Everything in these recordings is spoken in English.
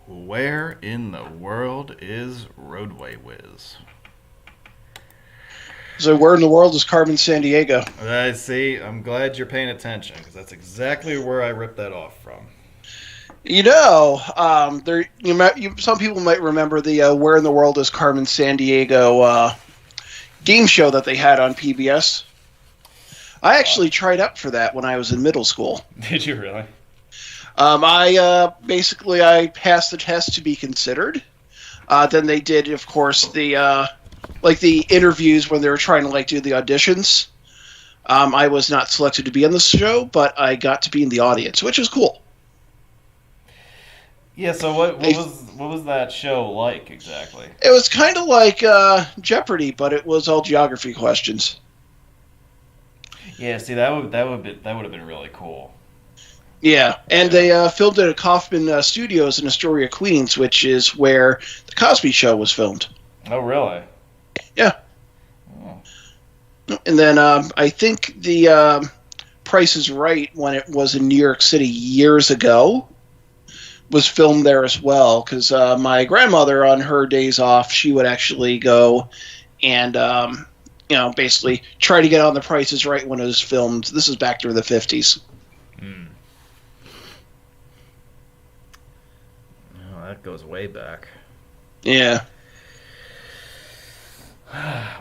Where in the world is Roadway Whiz? So where in the world is Carmen Sandiego? I see. I'm glad you're paying attention because that's exactly where I ripped that off from. Some people might remember the Where in the World is Carmen Sandiego game show that they had on PBS. I actually tried out for that when I was in middle school. Did you really? I passed the test to be considered. Then they did, of course, the interviews when they were trying to do the auditions. I was not selected to be on the show, but I got to be in the audience, which was cool. Yeah. So what was that show like exactly? It was kind of like Jeopardy, but it was all geography questions. Yeah. See, that would have been really cool. Yeah, and they filmed it at Kaufman Studios in Astoria, Queens, which is where The Cosby Show was filmed. Oh, really? Yeah. Oh. And then I think the Price is Right, when it was in New York City years ago, was filmed there as well, because my grandmother, on her days off, she would actually go and, basically try to get on The Price is Right when it was filmed. This is back during the 50s. Hmm. That goes way back. Yeah.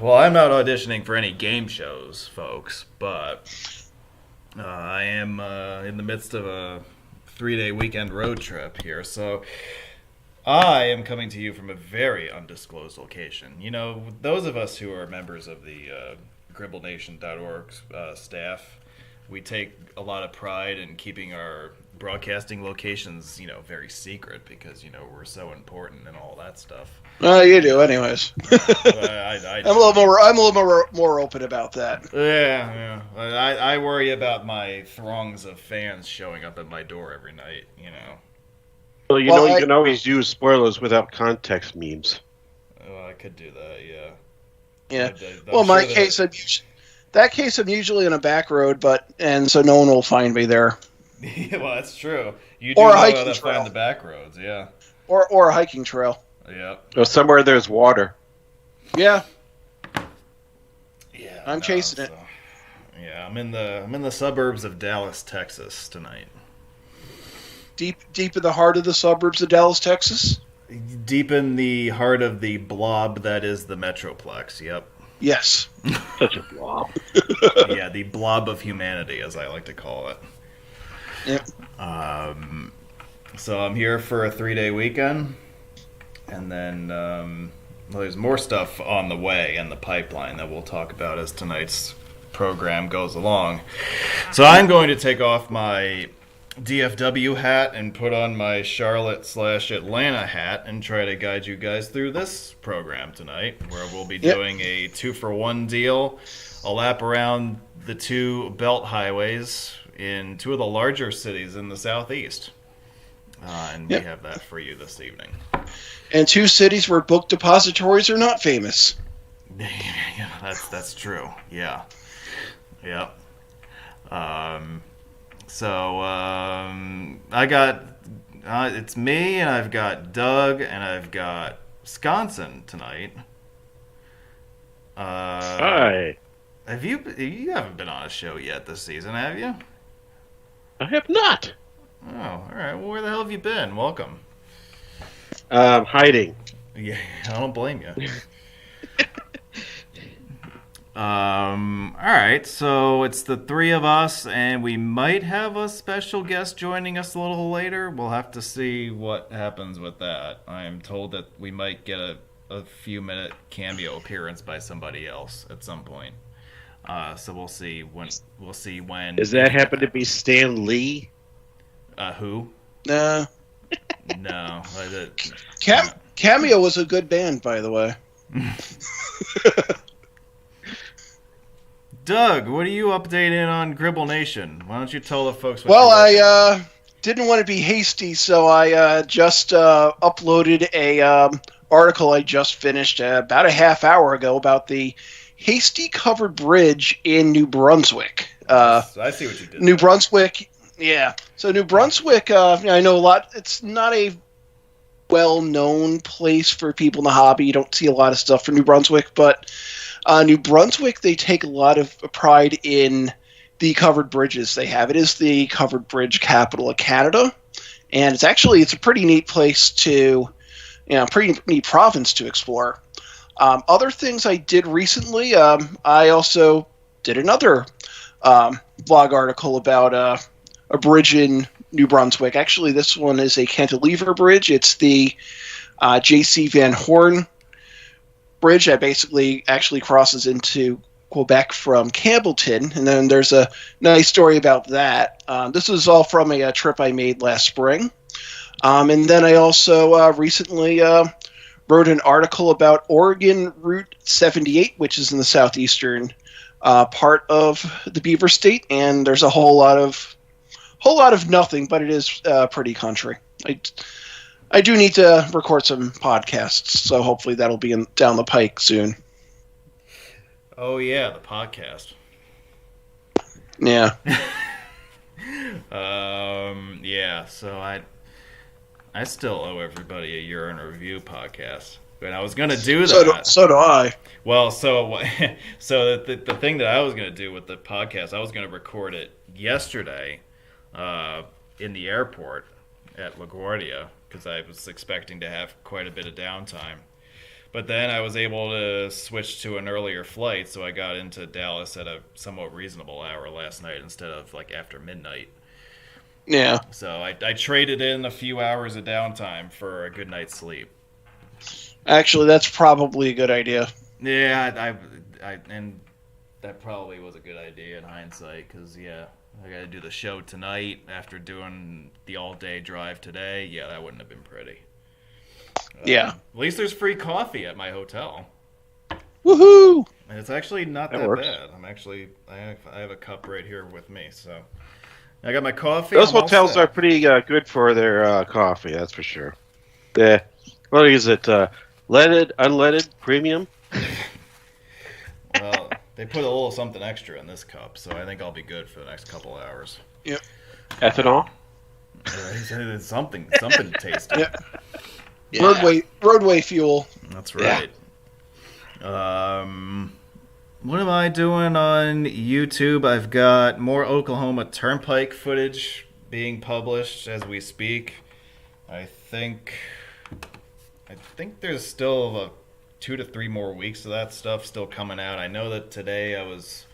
Well, I'm not auditioning for any game shows, folks, but I am in the midst of a 3-day weekend road trip here, so I am coming to you from a very undisclosed location. You know, those of us who are members of the GribbleNation.org staff, we take a lot of pride in keeping our broadcasting locations, very secret because, we're so important and all that stuff. You do, anyways. I'm a little more open about that. Yeah. I worry about my throngs of fans showing up at my door every night. Well, you can always use spoilers without context memes. Oh, I could do that. Yeah. Yeah. That case, I'm usually in a back road, and so no one will find me there. Yeah, well, that's true. You do or know a how hiking to trail. find the back roads, yeah. Or a hiking trail. Yeah. Or somewhere there's water. Yeah. Yeah. I'm chasing it. Yeah, I'm in the suburbs of Dallas, Texas tonight. Deep in the heart of the suburbs of Dallas, Texas? Deep in the heart of the blob that is the Metroplex, yep. Yes. Such a blob. Yeah, the blob of humanity, as I like to call it. Yep. So I'm here for a 3-day weekend, and then there's more stuff on the way in the pipeline that we'll talk about as tonight's program goes along. So I'm going to take off my DFW hat and put on my Charlotte/Atlanta hat and try to guide you guys through this program tonight, where we'll be doing a 2-for-1 deal, a lap around the 2 belt highways in 2 of the larger cities in the southeast. And we have that for you this evening. And 2 cities where book depositories are not famous. Yeah, that's true. Yeah. Yep. So I got it's me, and I've got Doug, and I've got Sconson tonight. Hi. You haven't been on a show yet this season, have you? I have not. Oh, all right. Well, where the hell have you been? Welcome. Hiding. Yeah, I don't blame you. All right, so it's the 3 of us, and we might have a special guest joining us a little later. We'll have to see what happens with that. I am told that we might get a few-minute cameo appearance by somebody else at some point. So we'll see when. Does that happen to be Stan Lee? Who? No. No. Cameo was a good band, by the way. Doug, what are you updating on Gribble Nation? Why don't you tell the folks what I didn't want to be hasty, so I just uploaded a article I just finished about a half hour ago about the hasty covered bridge in New Brunswick. I see what you did. New Brunswick, yeah. So New Brunswick, I know a lot. It's not a well-known place for people in the hobby. You don't see a lot of stuff from New Brunswick, but New Brunswick, they take a lot of pride in the covered bridges they have. It is the covered bridge capital of Canada, and it's a pretty neat place to, pretty neat province to explore. Other things I did recently, I also did another blog article about a bridge in New Brunswick. Actually, this one is a cantilever bridge. It's the J.C. Van Horn Bridge that basically actually crosses into Quebec from Campbellton, and then there's a nice story about that. This was all from a trip I made last spring. And then I also recently wrote an article about Oregon Route 78, which is in the southeastern part of the Beaver State, and there's a whole lot of nothing, but it is pretty country. I do need to record some podcasts, so hopefully that'll be down the pike soon. Oh yeah, the podcast. Yeah. Yeah. So I still owe everybody a Urine Review podcast, but I was gonna do that. So do I. Well, so the thing that I was gonna do with the podcast, I was gonna record it yesterday, in the airport at LaGuardia, because I was expecting to have quite a bit of downtime. But then I was able to switch to an earlier flight, so I got into Dallas at a somewhat reasonable hour last night instead of like after midnight. Yeah. So I traded in a few hours of downtime for a good night's sleep. Actually, that's probably a good idea. Yeah, and that probably was a good idea in hindsight, because I got to do the show tonight after doing the all-day drive today. Yeah, that wouldn't have been pretty. Yeah. At least there's free coffee at my hotel. Woohoo! And it's actually not that bad. I have a cup right here with me, so I got my coffee. Those hotels are pretty good for their coffee, that's for sure. What is it? Leaded, unleaded, premium? Well, they put a little something extra in this cup, so I think I'll be good for the next couple of hours. Yep. Ethanol? Something tasty. Yep. Yeah. Roadway fuel. That's right. Yeah. What am I doing on YouTube? I've got more Oklahoma Turnpike footage being published as we speak. I think there's still 2 to 3 more weeks of that stuff still coming out. I know that today I was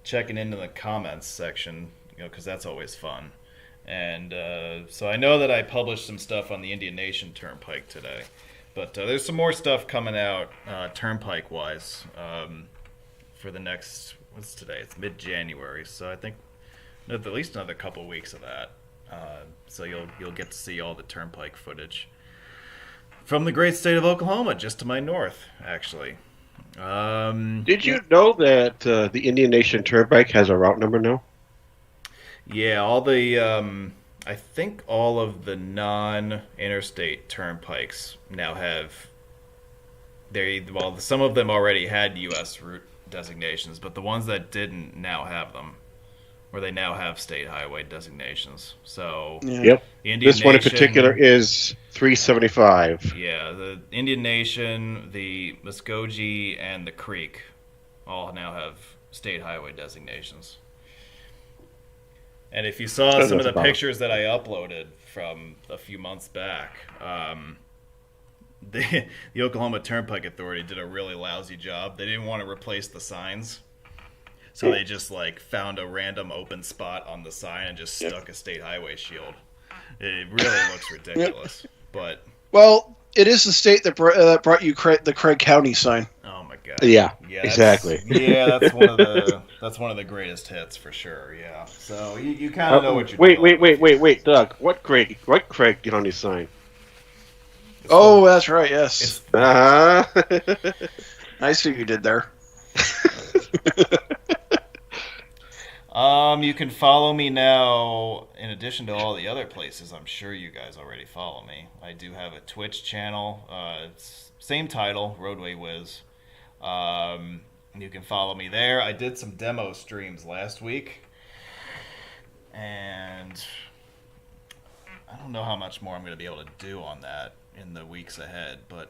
checking into the comments section, because that's always fun. And so I know that I published some stuff on the Indian Nation Turnpike today. But there's some more stuff coming out Turnpike-wise for the next, what's today? It's mid-January. So I think at least another couple weeks of that. So you'll get to see all the Turnpike footage from the great state of Oklahoma, just to my north, actually. Did you know that the Indian Nation Turnpike has a route number now? Yeah, all the I think all of the non-interstate turnpikes now have some of them already had U.S. route designations, but the ones that didn't now have them, or they now have state highway designations. So yep, this one in particular is 375. Yeah, the Indian Nation, the Muskogee, and the Creek all now have state highway designations. And if you saw some of the pictures that I uploaded from a few months back, the Oklahoma Turnpike Authority did a really lousy job. They didn't want to replace the signs, so they just found a random open spot on the sign and just stuck a state highway shield. It really looks ridiculous. But it is the state that brought you the Craig County sign. Oh my God! Yeah, exactly. That's one of the greatest hits for sure. Yeah. So you kind of know what you're doing. Wait, Doug. What Craig County sign? Oh, that's right. Yes. I see what you did there. You can follow me now. In addition to all the other places, I'm sure you guys already follow me. I do have a Twitch channel. It's same title, Roadway Wiz. You can follow me there. I did some demo streams last week, and I don't know how much more I'm going to be able to do on that in the weeks ahead, but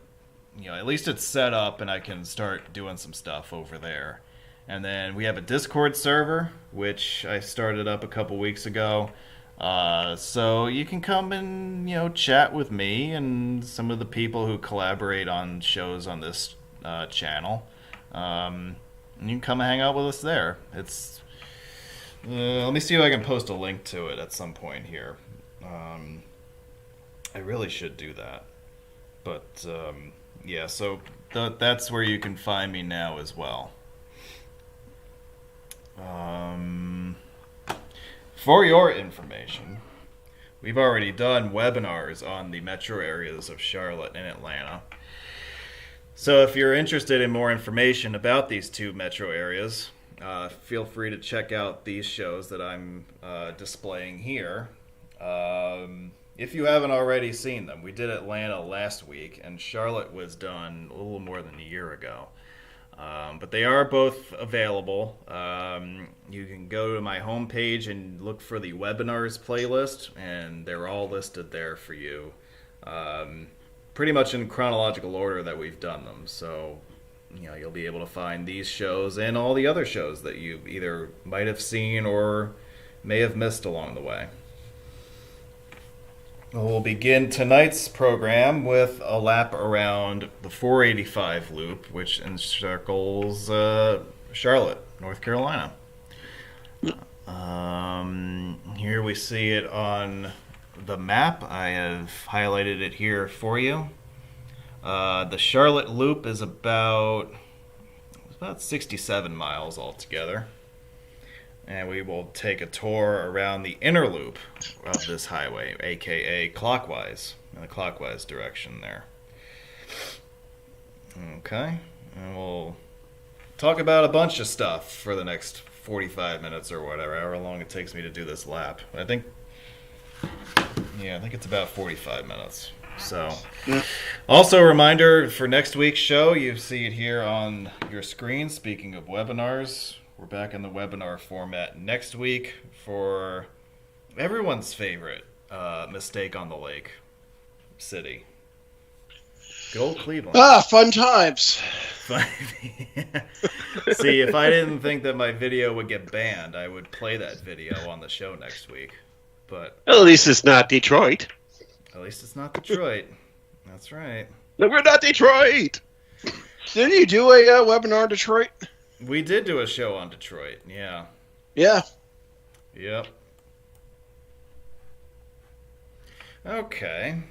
at least it's set up and I can start doing some stuff over there. And then we have a Discord server, which I started up a couple weeks ago. So you can come and, chat with me and some of the people who collaborate on shows on this channel. And you can come and hang out with us there. It's let me see if I can post a link to it at some point here. I really should do that. But, yeah, so that's where you can find me now as well. For your information, we've already done webinars on the metro areas of Charlotte and Atlanta. So if you're interested in more information about these two metro areas, feel free to check out these shows that I'm displaying here. If you haven't already seen them, we did Atlanta last week, and Charlotte was done a little more than a year ago. But they are both available. You can go to my homepage and look for the webinars playlist, and they're all listed there for you. Pretty much in chronological order that we've done them. So, you'll be able to find these shows and all the other shows that you either might have seen or may have missed along the way. We'll begin tonight's program with a lap around the 485 loop, which encircles Charlotte, North Carolina. Here we see it on the map. I have highlighted it here for you. The Charlotte loop is about 67 miles altogether. And we will take a tour around the inner loop of this highway, aka clockwise, in the clockwise direction there. Okay, and we'll talk about a bunch of stuff for the next 45 minutes or whatever, however long it takes me to do this lap. I think it's about 45 minutes. So, also a reminder for next week's show, you see it here on your screen. Speaking of webinars, we're back in the webinar format next week for everyone's favorite mistake on the lake city. Good old Cleveland. Fun times. See, if I didn't think that my video would get banned, I would play that video on the show next week. But at least it's not Detroit. At least it's not Detroit. That's right. No, we're not Detroit. Didn't you do a webinar in Detroit? We did do a show on Detroit, yeah. Yeah. Yep. Okay.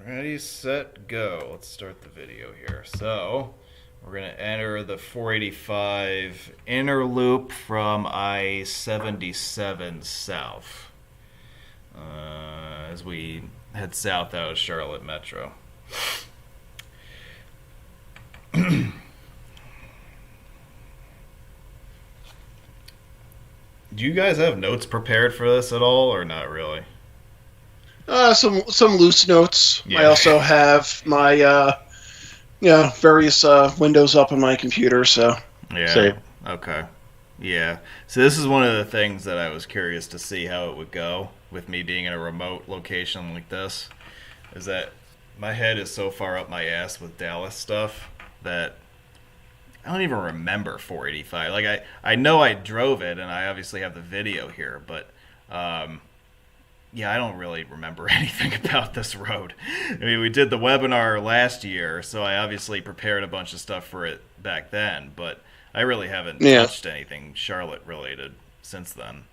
Ready, set, go. Let's start the video here. So, we're going to enter the 485 inner loop from I-77 south as we head south out of Charlotte Metro. Do you guys have notes prepared for this at all, or not really? Some loose notes. Yeah. I also have my various windows up on my computer. So Yeah. Same. Okay. Yeah. So this is one of the things that I was curious to see how it would go with me being in a remote location like this. Is that my head is so far up my ass with Dallas stuff that I don't even remember 485. Like I know I drove it, and I obviously have the video here, but yeah, I don't really remember anything about this road. I mean, we did the webinar last year, so I obviously prepared a bunch of stuff for it back then, but I really haven't touched anything Charlotte related since then.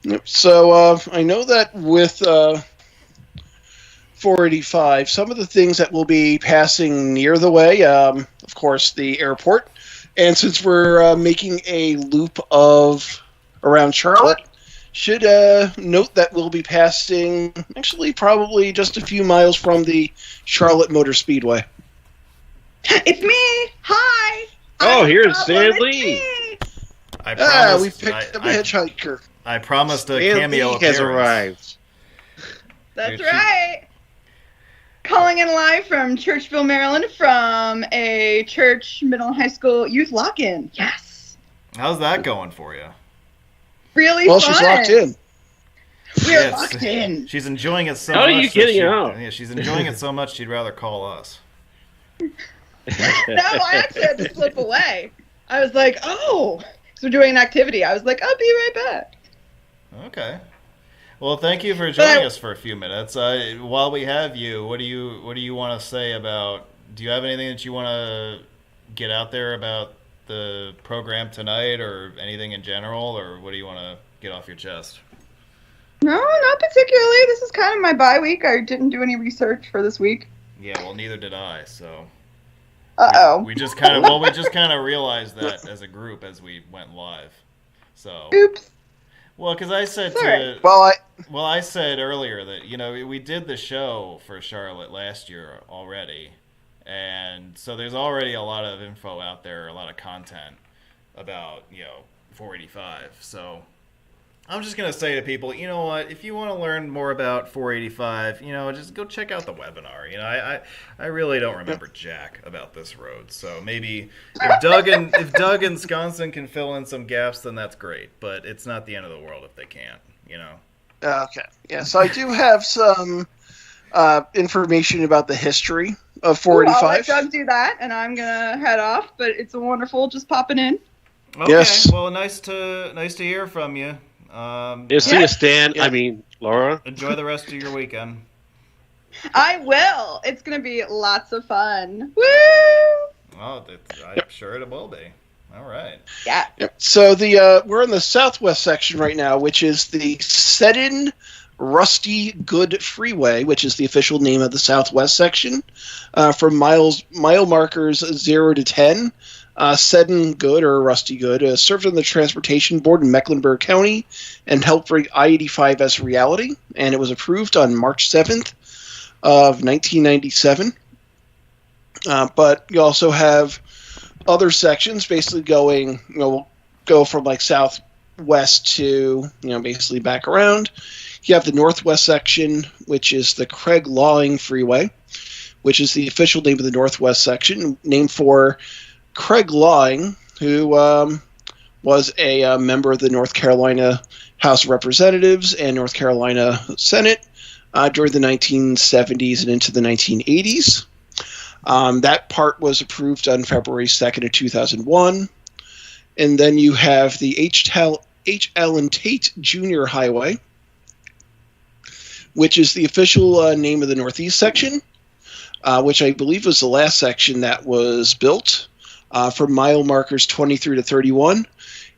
Yep. So I know that with 485, some of the things that will be passing near the way, of course, the airport. And since we're making a loop of around Charlotte, should note that we'll be passing, actually, probably just a few miles from the Charlotte Motor Speedway. It's me! Hi! Oh, here's Stan Lee! I promised, we picked up a hitchhiker. I promised a Stan cameo Lee appearance. has arrived. That's Here she- right! Calling in live from Churchville, Maryland, from a church, middle, and high school youth lock-in. Yes! How's that going for you? really Well, fun. she's locked in. We're Yes. locked in. She's enjoying it so How much. are you that getting she- out? Yeah, she's enjoying it so much she'd rather call us. No, I actually had to slip away. I was like, oh, so we're doing an activity. I was like, I'll be right back. Okay. Well, thank you for joining us for a few minutes. While we have you, what do you want to say about? Do you have anything that you want to get out there about the program tonight, or anything in general, or what do you want to get off your chest? No, not particularly. This is kind of my bye week. I didn't do any research for this week. Yeah, well, neither did I. So Uh-oh. we just kind of realized that as a group as we went live. So Oops. well, because I said Sorry. Well, I said earlier that we did the show for Charlotte last year already, and so there's already a lot of info out there, a lot of content about 485. So I'm just gonna say to people, you know what? If you want to learn more about 485, just go check out the webinar. I really don't remember jack about this road, so maybe if Doug and Sconson can fill in some gaps, then that's great. But it's not the end of the world if they can't. Okay. Yeah, so I do have some information about the history of Ooh, I'll 485. let Doug do that, and I'm gonna head off. But it's wonderful just popping in. Okay. Yes. Well, nice to hear from you. See you, Stan. Yeah. I mean, Laura. Enjoy the rest of your weekend. I will. It's gonna be lots of fun. Woo! Oh, I'm sure it will be. All right. Yeah. Yep. So we're in the southwest section right now, which is the Seddon Rusty Good Freeway, which is the official name of the southwest section, from mile markers 0 to 10. Seddon Good, or Rusty Good, served on the Transportation Board in Mecklenburg County and helped bring I-85 as reality, and it was approved on March 7th of 1997. But you also have other sections basically going, go from like southwest to, basically back around. You have the northwest section, which is the Craig Lawing Freeway, which is the official name of the northwest section, named for Craig Lawing, who was a member of the North Carolina House of Representatives and North Carolina Senate during the 1970s and into the 1980s. That part was approved on February 2nd of 2001. And then you have the H. Allen Tate Jr. Highway, which is the official name of the northeast section, which I believe was the last section that was built. From mile markers 23 to 31.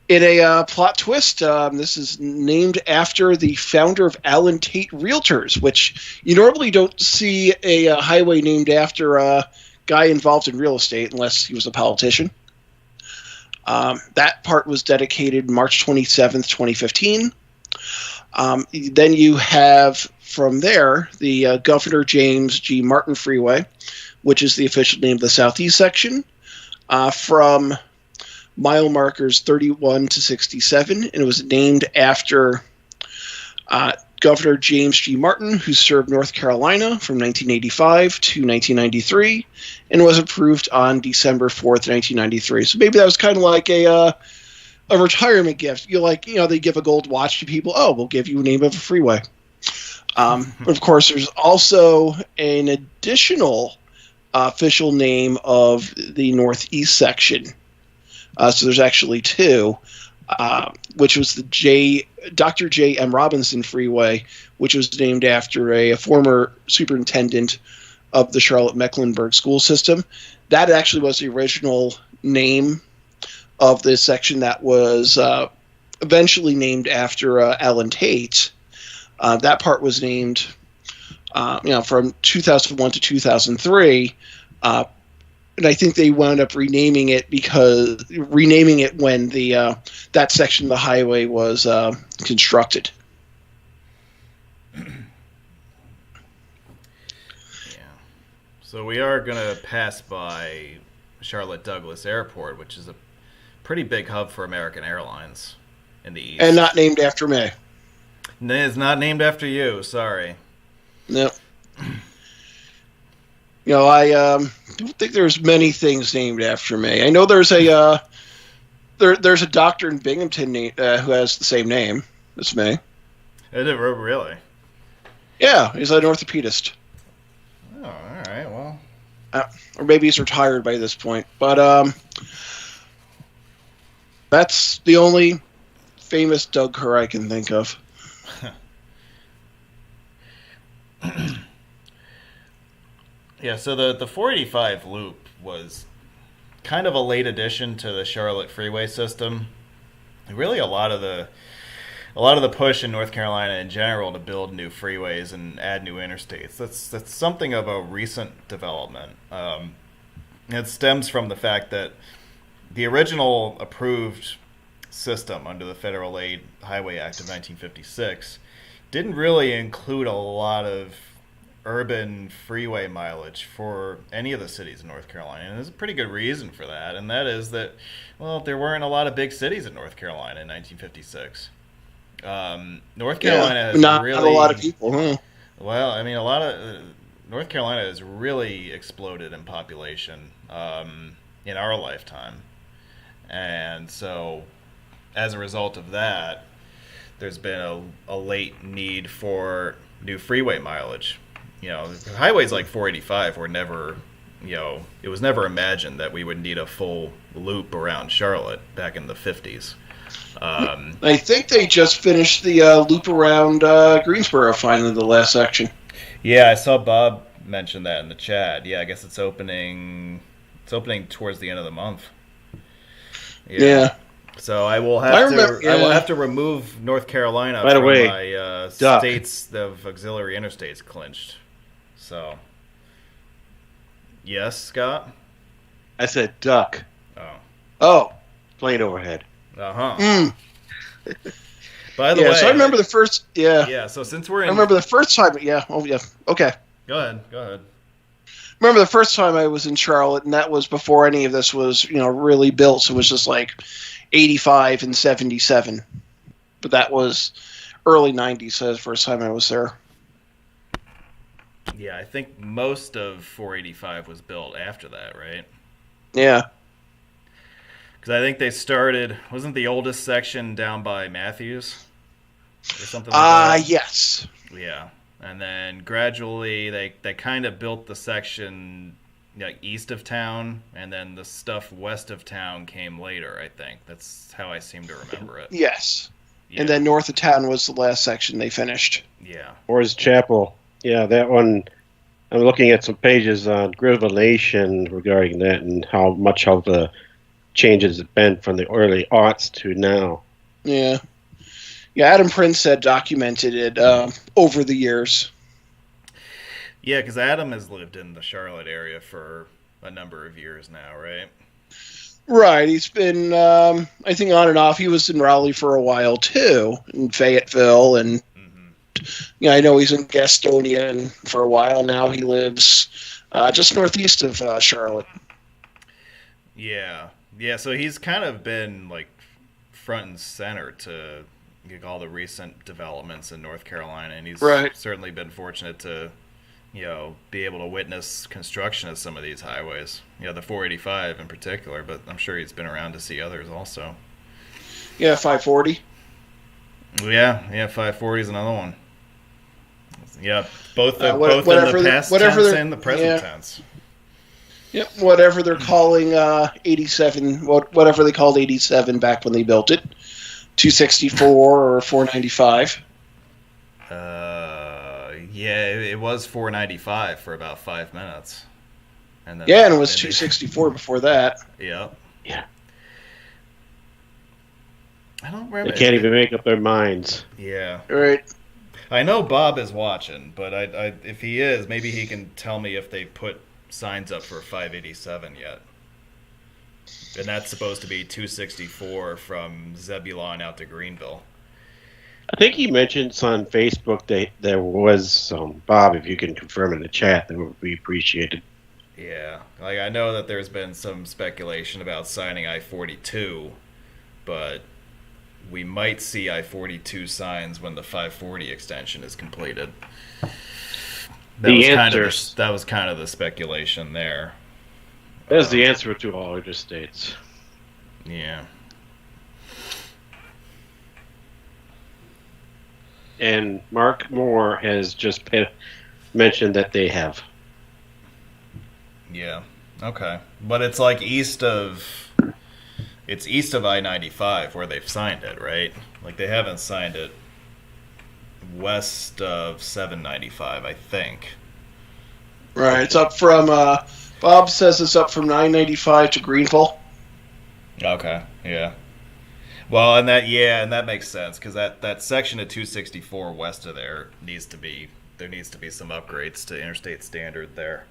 In a plot twist, this is named after the founder of Allen Tate Realtors, which you normally don't see a highway named after a guy involved in real estate unless he was a politician. That part was dedicated March 27th, 2015. Then you have, from there, the Governor James G. Martin Freeway, which is the official name of the southeast section. From mile markers 31 to 67, and it was named after Governor James G. Martin, who served North Carolina from 1985 to 1993, and was approved on December 4th, 1993. So maybe that was kind of like a retirement gift. They give a gold watch to people. Oh, we'll give you a name of a freeway. But of course, there's also an additional official name of the northeast section. So there's actually two, which was the Dr. J. M. Robinson Freeway, which was named after a former superintendent of the Charlotte-Mecklenburg school system. That actually was the original name of the section that was eventually named after Allen Tate. That part was named from 2001 to 2003, and I think they wound up renaming it when that section of the highway was constructed. Yeah. So we are going to pass by Charlotte Douglas Airport, which is a pretty big hub for American Airlines in the east. And not named after me. It's not named after you. Sorry. No. I don't think there's many things named after me. I know there's a There's a doctor in Binghamton who has the same name as me. Is it really? Yeah, he's an orthopedist. Oh, all right. Well, or maybe he's retired by this point. But that's the only famous Doug Kerr I can think of. Yeah, so the 485 loop was kind of a late addition to the Charlotte freeway system. Really, a lot of the push in North Carolina in general to build new freeways and add new interstates. That's something of a recent development. It stems from the fact that the original approved system under the Federal Aid Highway Act of 1956 didn't really include a lot of urban freeway mileage for any of the cities in North Carolina. And there's a pretty good reason for that, and that is that, well, there weren't a lot of big cities in North Carolina in 1956. North Carolina has not really... a lot of people, huh? Well, I mean, North Carolina has really exploded in population in our lifetime. And so, as a result of that, there's been a late need for new freeway mileage. You know, highways like 485 were never, it was never imagined that we would need a full loop around Charlotte back in the 50s. I think they just finished the loop around Greensboro, finally, the last section. Yeah, I saw Bob mention that in the chat. Yeah, I guess it's opening towards the end of the month. Yeah. So I will have to remove North Carolina from my states of auxiliary interstates clinched. So, yes, Scott? I said duck. Oh. Plane overhead. Uh-huh. By the way... so I remember the first... Yeah. Yeah, so since we're in... I remember the first time... Yeah. Oh, yeah. Okay. Go ahead. Remember the first time I was in Charlotte, and that was before any of this was, really built. So it was just like 85 and 77. But that was early 90s, so the first time I was there. Yeah, I think most of 485 was built after that, right? Yeah. Because I think they started... Wasn't the oldest section down by Matthews? Or something like that? Yes. Yeah. And then gradually they kind of built the section east of town, and then the stuff west of town came later, I think. That's how I seem to remember it. Yes. Yeah. And then north of town was the last section they finished. Yeah. Forest Chapel. Yeah, that one. I'm looking at some pages on Gribble Nation regarding that and how much of the changes have been from the early aughts to now. Yeah. Yeah, Adam Prince had documented it over the years. Yeah, because Adam has lived in the Charlotte area for a number of years now, right? Right. He's been, I think, on and off. He was in Raleigh for a while, too, in Fayetteville. And, I know he's in Gastonia and for a while now. He lives just northeast of Charlotte. Yeah. Yeah, so he's kind of been, front and center to all the recent developments in North Carolina. And he's certainly been fortunate to... be able to witness construction of some of these highways. The 485 in particular, but I'm sure he's been around to see others also. Yeah, 540. Yeah, 540 is another one. Yeah, both in the past tense and the present tense. Yep, whatever they're calling 87, whatever they called 87 back when they built it. 264 or 495. Yeah, it was 495 for about 5 minutes. And then and it was 264 before that. Yep. Yeah. I don't remember. They can't even make up their minds. Yeah. Right. I know Bob is watching, but if he is, maybe he can tell me if they put signs up for 587 yet. And that's supposed to be 264 from Zebulon out to Greenville. I think he mentioned on Facebook that there was some. Bob, if you can confirm in the chat, that would be appreciated. Yeah. I know that there's been some speculation about signing I-42, but we might see I-42 signs when the 540 extension is completed. That was kind of the speculation there. That's the answer to all interstates. Yeah. and Mark Moore has just mentioned that they have. Yeah. Okay. But it's like east of I-95 where they've signed it, right? Like they haven't signed it west of 795, I think. Right. It's up from. Bob says it's up from 995 to Greenville. Okay. Yeah. Well, and that makes sense because that section of 264 west of there needs to be some upgrades to interstate standard there.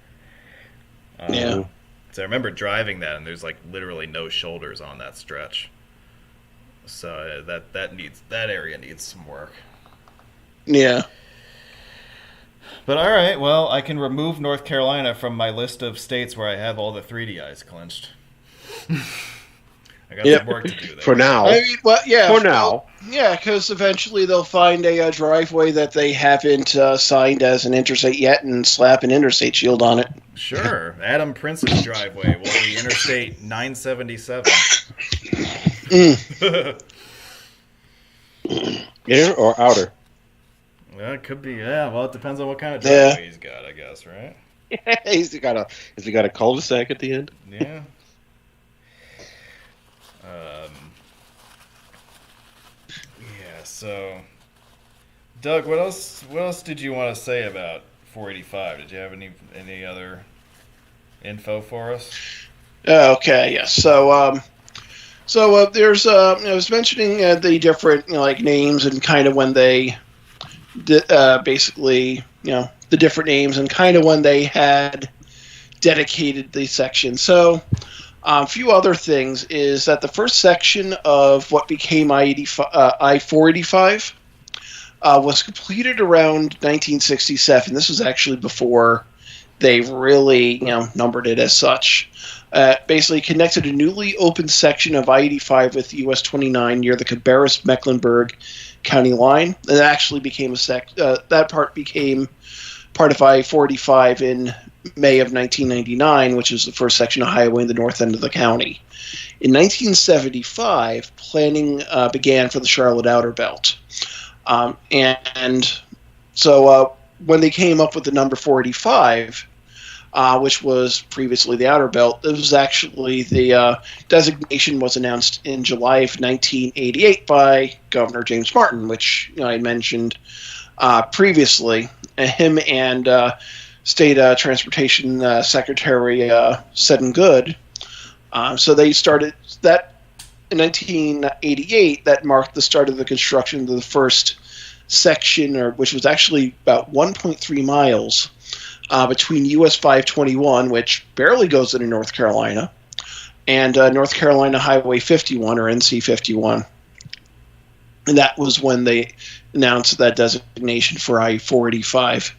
Yeah. So I remember driving that, and there's like literally no shoulders on that stretch. So that area needs some work. Yeah. But all right, well, I can remove North Carolina from my list of states where I have all the 3DIs clinched. I got some work to do there. For now. I mean, well, yeah. For now. Yeah, because eventually they'll find a driveway that they haven't signed as an interstate yet and slap an interstate shield on it. Sure. Adam Prince's driveway will be Interstate 977. Inner or outer? Well, it could be, yeah. Well, it depends on what kind of driveway he's got, I guess, right? Has he got a cul-de-sac at the end? Yeah. So, Doug, what else did you want to say about 485? Did you have any other info for us? Okay, yes. So there's I was mentioning the different like names and kind of when they basically the different names and kind of when they had dedicated the section. So a few other things is that the first section of what became I-485 was completed around 1967. This was actually before they really numbered it as such. Basically connected a newly opened section of I-85 with US 29 near the Cabarrus-Mecklenburg County line. It actually became that part became part of I-485 in May of 1999, which is the first section of highway in the north end of the county. In 1975, planning began for the Charlotte Outer Belt. So when they came up with the number 485, which was previously the Outer Belt, it was actually the designation was announced in July of 1988 by Governor James Martin, which I had mentioned previously. Him and State Transportation Secretary Seddon Good. So they started that in 1988. That marked the start of the construction of the first section, which was actually about 1.3 miles between US 521, which barely goes into North Carolina, and North Carolina Highway 51 or NC 51. And that was when they announced that designation for I-485.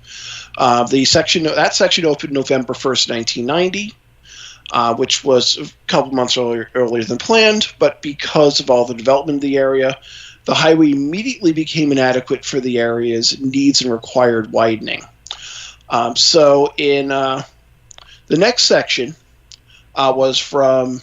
That section opened November 1st, 1990, which was a couple months earlier than planned. But because of all the development of the area, the highway immediately became inadequate for the area's needs and required widening. So in the next section was from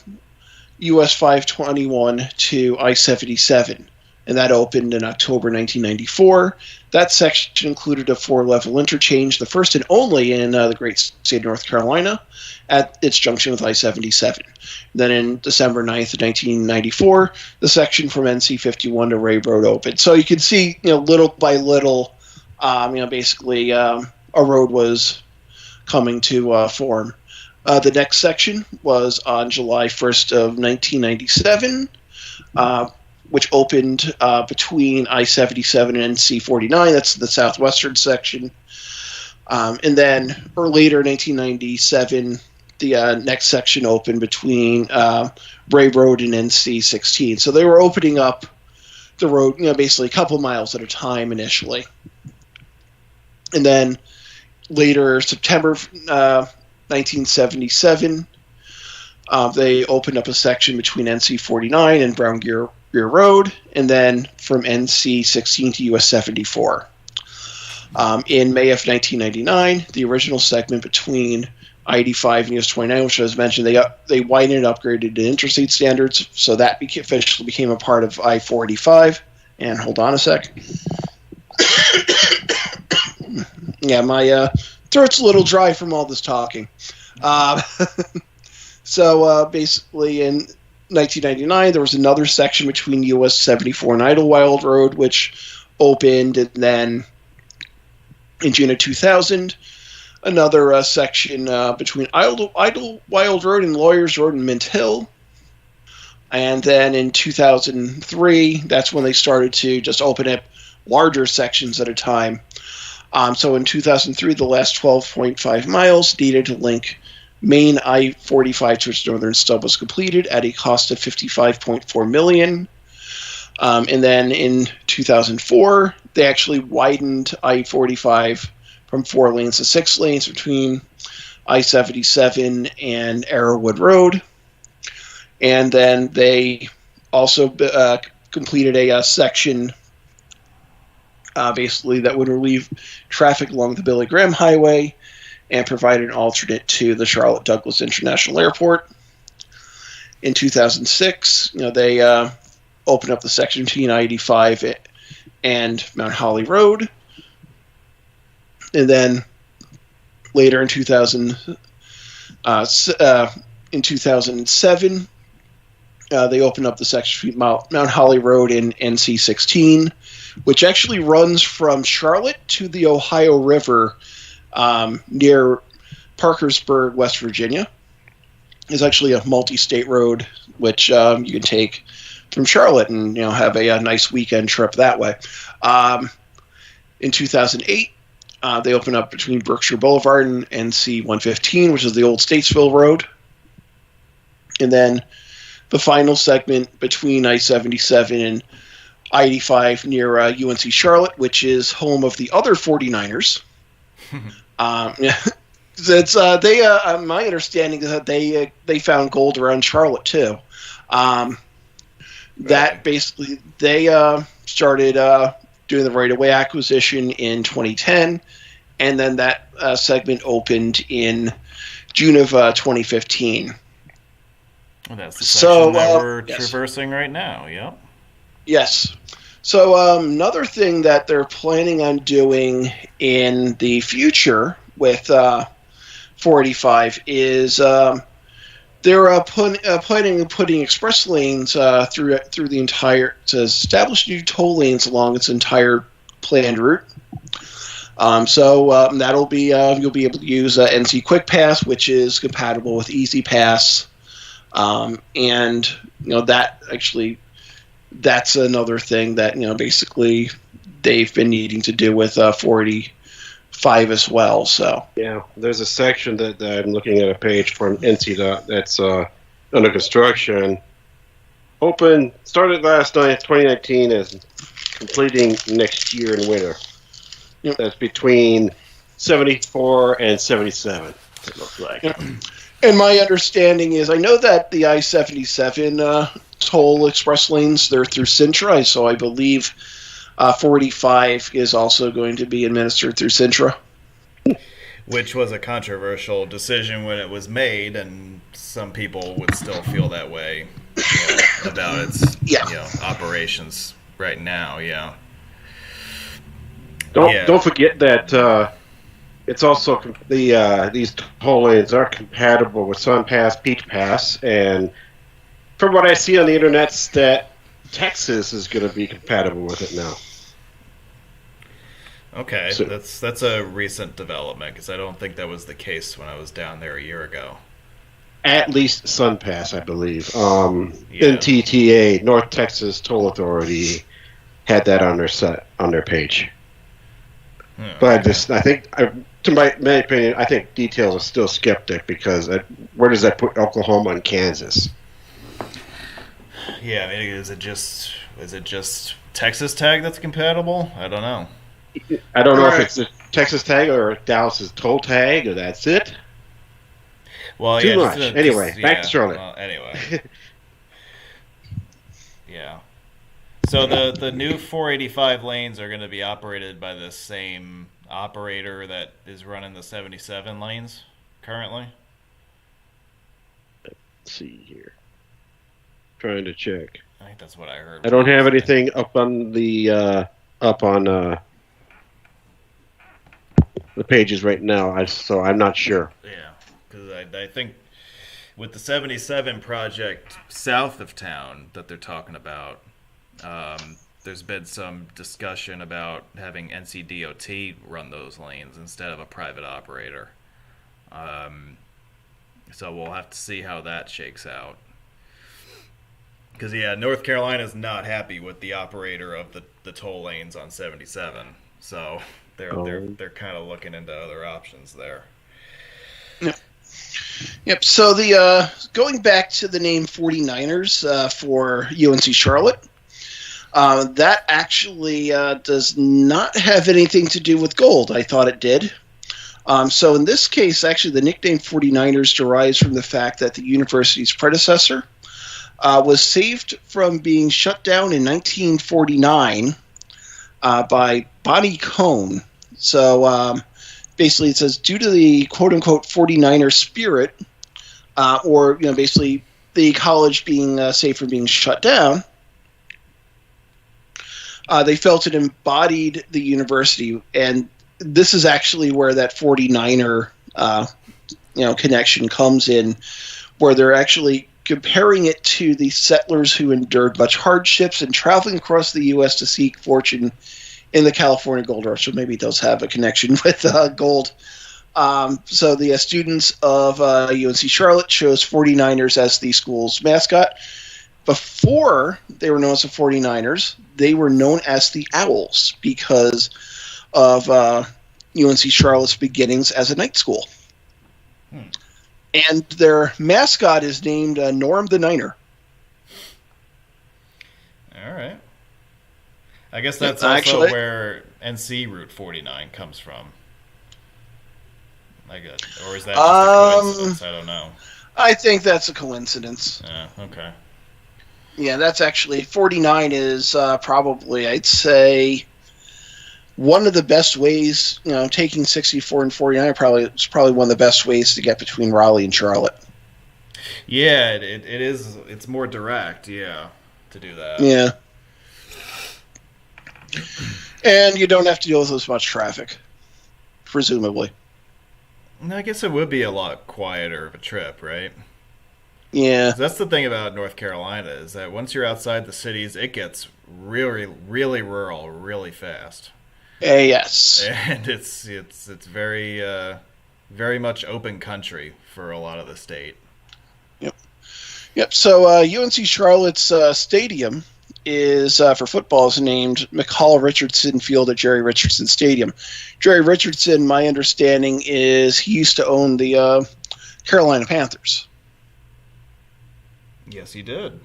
US 521 to I-77. And that opened in October 1994. That section included a 4-level interchange, the first and only in the great state of North Carolina, at its junction with I-77. Then in December 9th, 1994, the section from NC 51 to Ray Road opened. So you can see, little by little, basically a road was coming to form. The next section was on July 1st of 1997. Which opened between I-77 and NC-49. That's the southwestern section. And then later in 1997, the next section opened between Ray Road and NC-16. So they were opening up the road, basically a couple miles at a time initially. And then later, September 1977, they opened up a section between NC-49 and Brown Gear Road, and then from NC-16 to US 74. In May of 1999, the original segment between I-85 and US 29, which as mentioned, they widened and upgraded to interstate standards, so that officially became a part of I-485. And hold on a sec. Yeah, my throat's a little dry from all this talking. So basically, in 1999, there was another section between US 74 and Idlewild Road, which opened, and then in June of 2000, another section between Idlewild Road and Lawyers Road in Mint Hill. And then in 2003, that's when they started to just open up larger sections at a time. So in 2003, the last 12.5 miles needed to link Main I-45 to its northern stub was completed at a cost of $55.4 million. And then in 2004, they actually widened I-45 from 4 lanes to 6 lanes between I-77 and Arrowwood Road. And then they also completed a section basically that would relieve traffic along the Billy Graham Highway and provide an alternate to the Charlotte Douglas International Airport. In 2006, they opened up the section between I-85 and Mount Holly Road. And then later in 2007, they opened up the section between Mount Holly Road and NC-16, which actually runs from Charlotte to the Ohio River near Parkersburg, West Virginia. It's actually a multi-state road, which you can take from Charlotte and have a nice weekend trip that way. In 2008, they opened up between Berkshire Boulevard and NC-115, which is the old Statesville Road. And then the final segment between I-77 and I-85 near UNC Charlotte, which is home of the other 49ers. It's my understanding is that they found gold around Charlotte too. That basically they started doing the right-of-way acquisition in 2010, and then that segment opened in June of 2015. Well, that's the section that we're traversing right now. Yep. Yes. So another thing that they're planning on doing in the future with 485 is they're planning on putting express lanes through the entire to establish new toll lanes along its entire planned route. So that'll be you'll be able to use NC Quick Pass, which is compatible with Easy Pass, and that actually. That's another thing that basically they've been needing to do with 485 as well. So yeah, there's a section that I'm looking at a page from NCDOT that's under construction. Started last night, 2019, is completing next year in winter. Yep. That's between 74 and 77. It looks like. Yep. And my understanding is, I know that the I-77 toll express lanes, they're through Sintra, so I believe 45 is also going to be administered through Sintra. Which was a controversial decision when it was made, and some people would still feel that way about its operations right now. Yeah. Don't forget that it's also these toll lanes are compatible with Sun Pass, Peach Pass, and from what I see on the internet, that Texas is going to be compatible with it now. Okay, so that's a recent development because I don't think that was the case when I was down there a year ago. At least Sun Pass, I believe. NTTA, North Texas Toll Authority, had that on their page. But I think, to my opinion, I think details are still skeptic because where does that put Oklahoma and Kansas? Yeah, I mean, is it just Texas tag that's compatible? I don't know. I don't know if it's a Texas tag or Dallas's toll tag, or that's it. Well, Too much. Anyway, back to Charlotte. Well, anyway. Yeah. So the new 485 lanes are going to be operated by the same operator that is running the 77 lanes currently? Let's see here. Trying to check. I think that's what I heard. I don't have anything up on the the pages right now, so I'm not sure. Yeah, because I think with the 77 project south of town that they're talking about, there's been some discussion about having NCDOT run those lanes instead of a private operator. So we'll have to see how that shakes out. Because, yeah, North Carolina's not happy with the operator of the toll lanes on 77. So they're kind of looking into other options there. Yep. Yep. So the going back to the name 49ers for UNC Charlotte, that actually does not have anything to do with gold. I thought it did. So in this case, actually, the nickname 49ers derives from the fact that the university's predecessor was saved from being shut down in 1949 by Bonnie Cone. So basically it says, due to the quote-unquote 49er spirit, or basically the college being saved from being shut down, they felt it embodied the university. And this is actually where that 49er connection comes in, where they're actually comparing it to the settlers who endured much hardships and traveling across the U.S. to seek fortune in the California gold rush. So maybe it does have a connection with gold. So the students of UNC Charlotte chose 49ers as the school's mascot. Before they were known as the 49ers, they were known as the Owls because of UNC Charlotte's beginnings as a night school. And their mascot is named Norm the Niner. All right. I guess that's also where NC Route 49 comes from. I guess, or is that just a coincidence? I don't know. I think that's a coincidence. Yeah. Okay. Yeah, that's actually 49 is probably, I'd say, one of the best ways. Taking 64 and 49 is probably one of the best ways to get between Raleigh and Charlotte. Yeah, it is. It's more direct. Yeah, to do that. Yeah. And you don't have to deal with as much traffic, presumably. I guess it would be a lot quieter of a trip, right? Yeah. That's the thing about North Carolina, is that once you're outside the cities, it gets really, really rural really fast. Yes. And it's very very much open country for a lot of the state. Yep. So UNC Charlotte's stadium is for football is named McCall Richardson Field at Jerry Richardson Stadium. Jerry Richardson, my understanding is he used to own the Carolina Panthers. Yes, he did.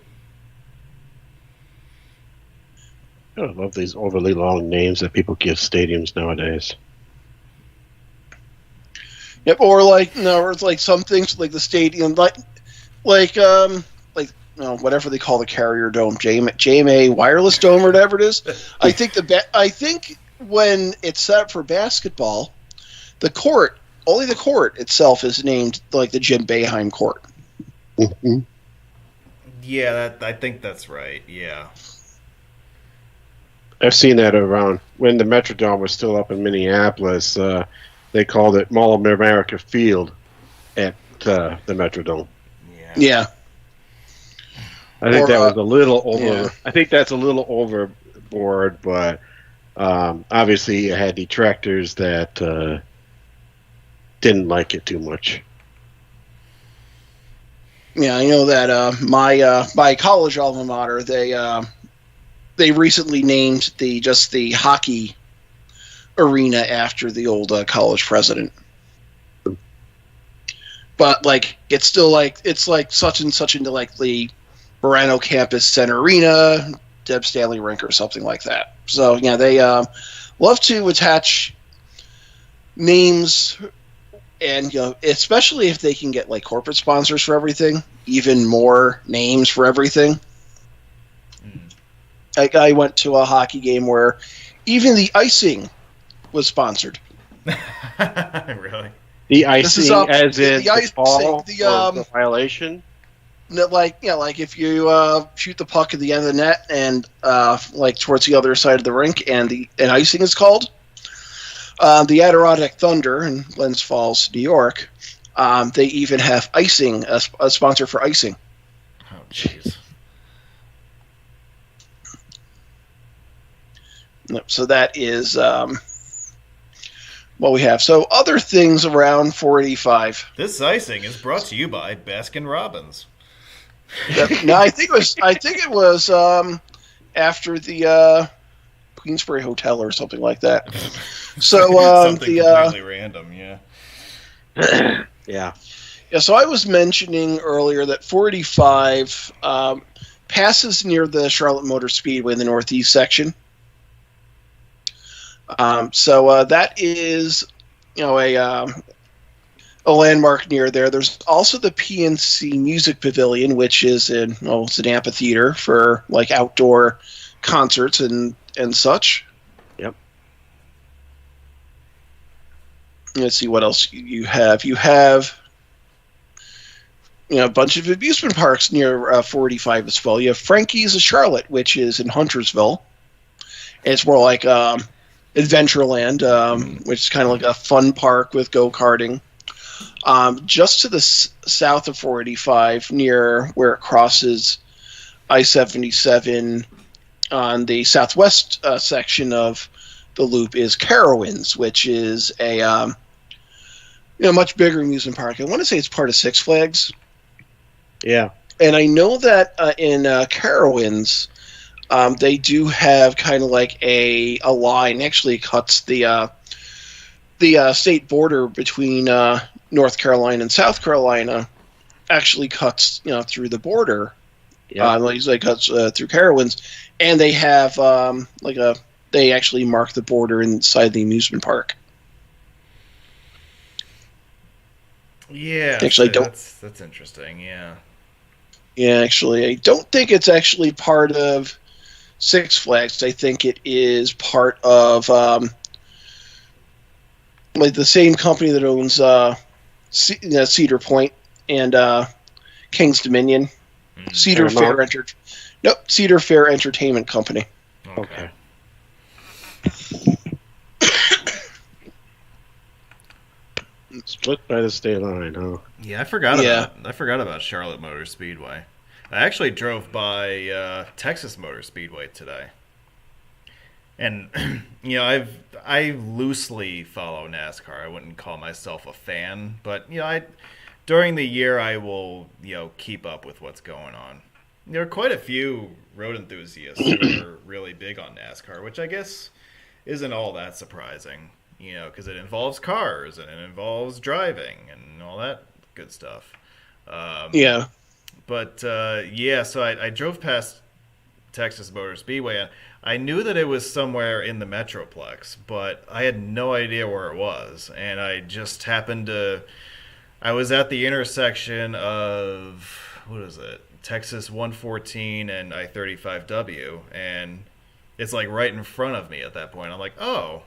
I love these overly long names that people give stadiums nowadays. Yep, or like some things like the stadium, like whatever they call the Carrier Dome, JMA Wireless Dome or whatever it is. I think when it's set up for basketball, only the court itself is named like the Jim Boeheim Court. Mm-hmm. Yeah, I think that's right. Yeah. I've seen that around when the Metrodome was still up in Minneapolis. They called it Mall of America Field at the Metrodome. Yeah. I think that was a little over. Yeah. I think that's a little overboard, but obviously you had detractors that didn't like it too much. Yeah, I know that my college alma mater, they recently named the hockey arena after the old college president. But it's still it's such and such into the Burano Campus Center Arena, Deb Stanley Rink, or something like that. So yeah, they love to attach names, and especially if they can get corporate sponsors for everything, even more names for everything. I went to a hockey game where even the icing was sponsored. Really? The icing, as in the ball, the violation? If you shoot the puck at the end of the net and towards the other side of the rink, and icing is called. The Adirondack Thunder in Glens Falls, New York. They even have icing, a sponsor for icing. Oh, jeez. So that is what we have. So other things around 485. This icing is brought to you by Baskin Robbins. No, I think it was after the Queensbury Hotel or something like that. So something completely random, yeah. Yeah. Yeah, so I was mentioning earlier that 485 passes near the Charlotte Motor Speedway in the northeast section. So that is, a landmark near there. There's also the PNC Music Pavilion, which is it's an amphitheater for like outdoor concerts and such. Yep. Let's see what else you have. You have a bunch of amusement parks near 485 as well. You have Frankie's of Charlotte, which is in Huntersville. It's more like Adventureland, which is kind of like a fun park with go-karting. Just to the south of 485, near where it crosses I-77 on the southwest section of the loop, is Carowinds, which is a much bigger amusement park. I want to say it's part of Six Flags. Yeah. And I know that in Carowinds, they do have kind of like a line, actually cuts the state border between North Carolina and South Carolina, actually cuts through the border. Yeah, it cuts through Carowinds, and they have they actually mark the border inside the amusement park. Yeah, actually, that's interesting. Yeah. Yeah, actually, I don't think it's actually part of Six Flags. I think it is part of the same company that owns Cedar Point and King's Dominion. Cedar Fair Entertainment Company. Okay. Split by the state line, huh? Yeah, I forgot about Charlotte Motor Speedway. I actually drove by Texas Motor Speedway today, and I loosely follow NASCAR. I wouldn't call myself a fan, but during the year I will keep up with what's going on. There are quite a few road enthusiasts who are really big on NASCAR, which I guess isn't all that surprising. Because it involves cars and it involves driving and all that good stuff. Yeah. But, so I drove past Texas Motor Speedway, and I knew that it was somewhere in the Metroplex, but I had no idea where it was. And I just happened to... I was at the intersection of... What is it? Texas 114 and I-35W, and it's like right in front of me at that point. I'm like, oh,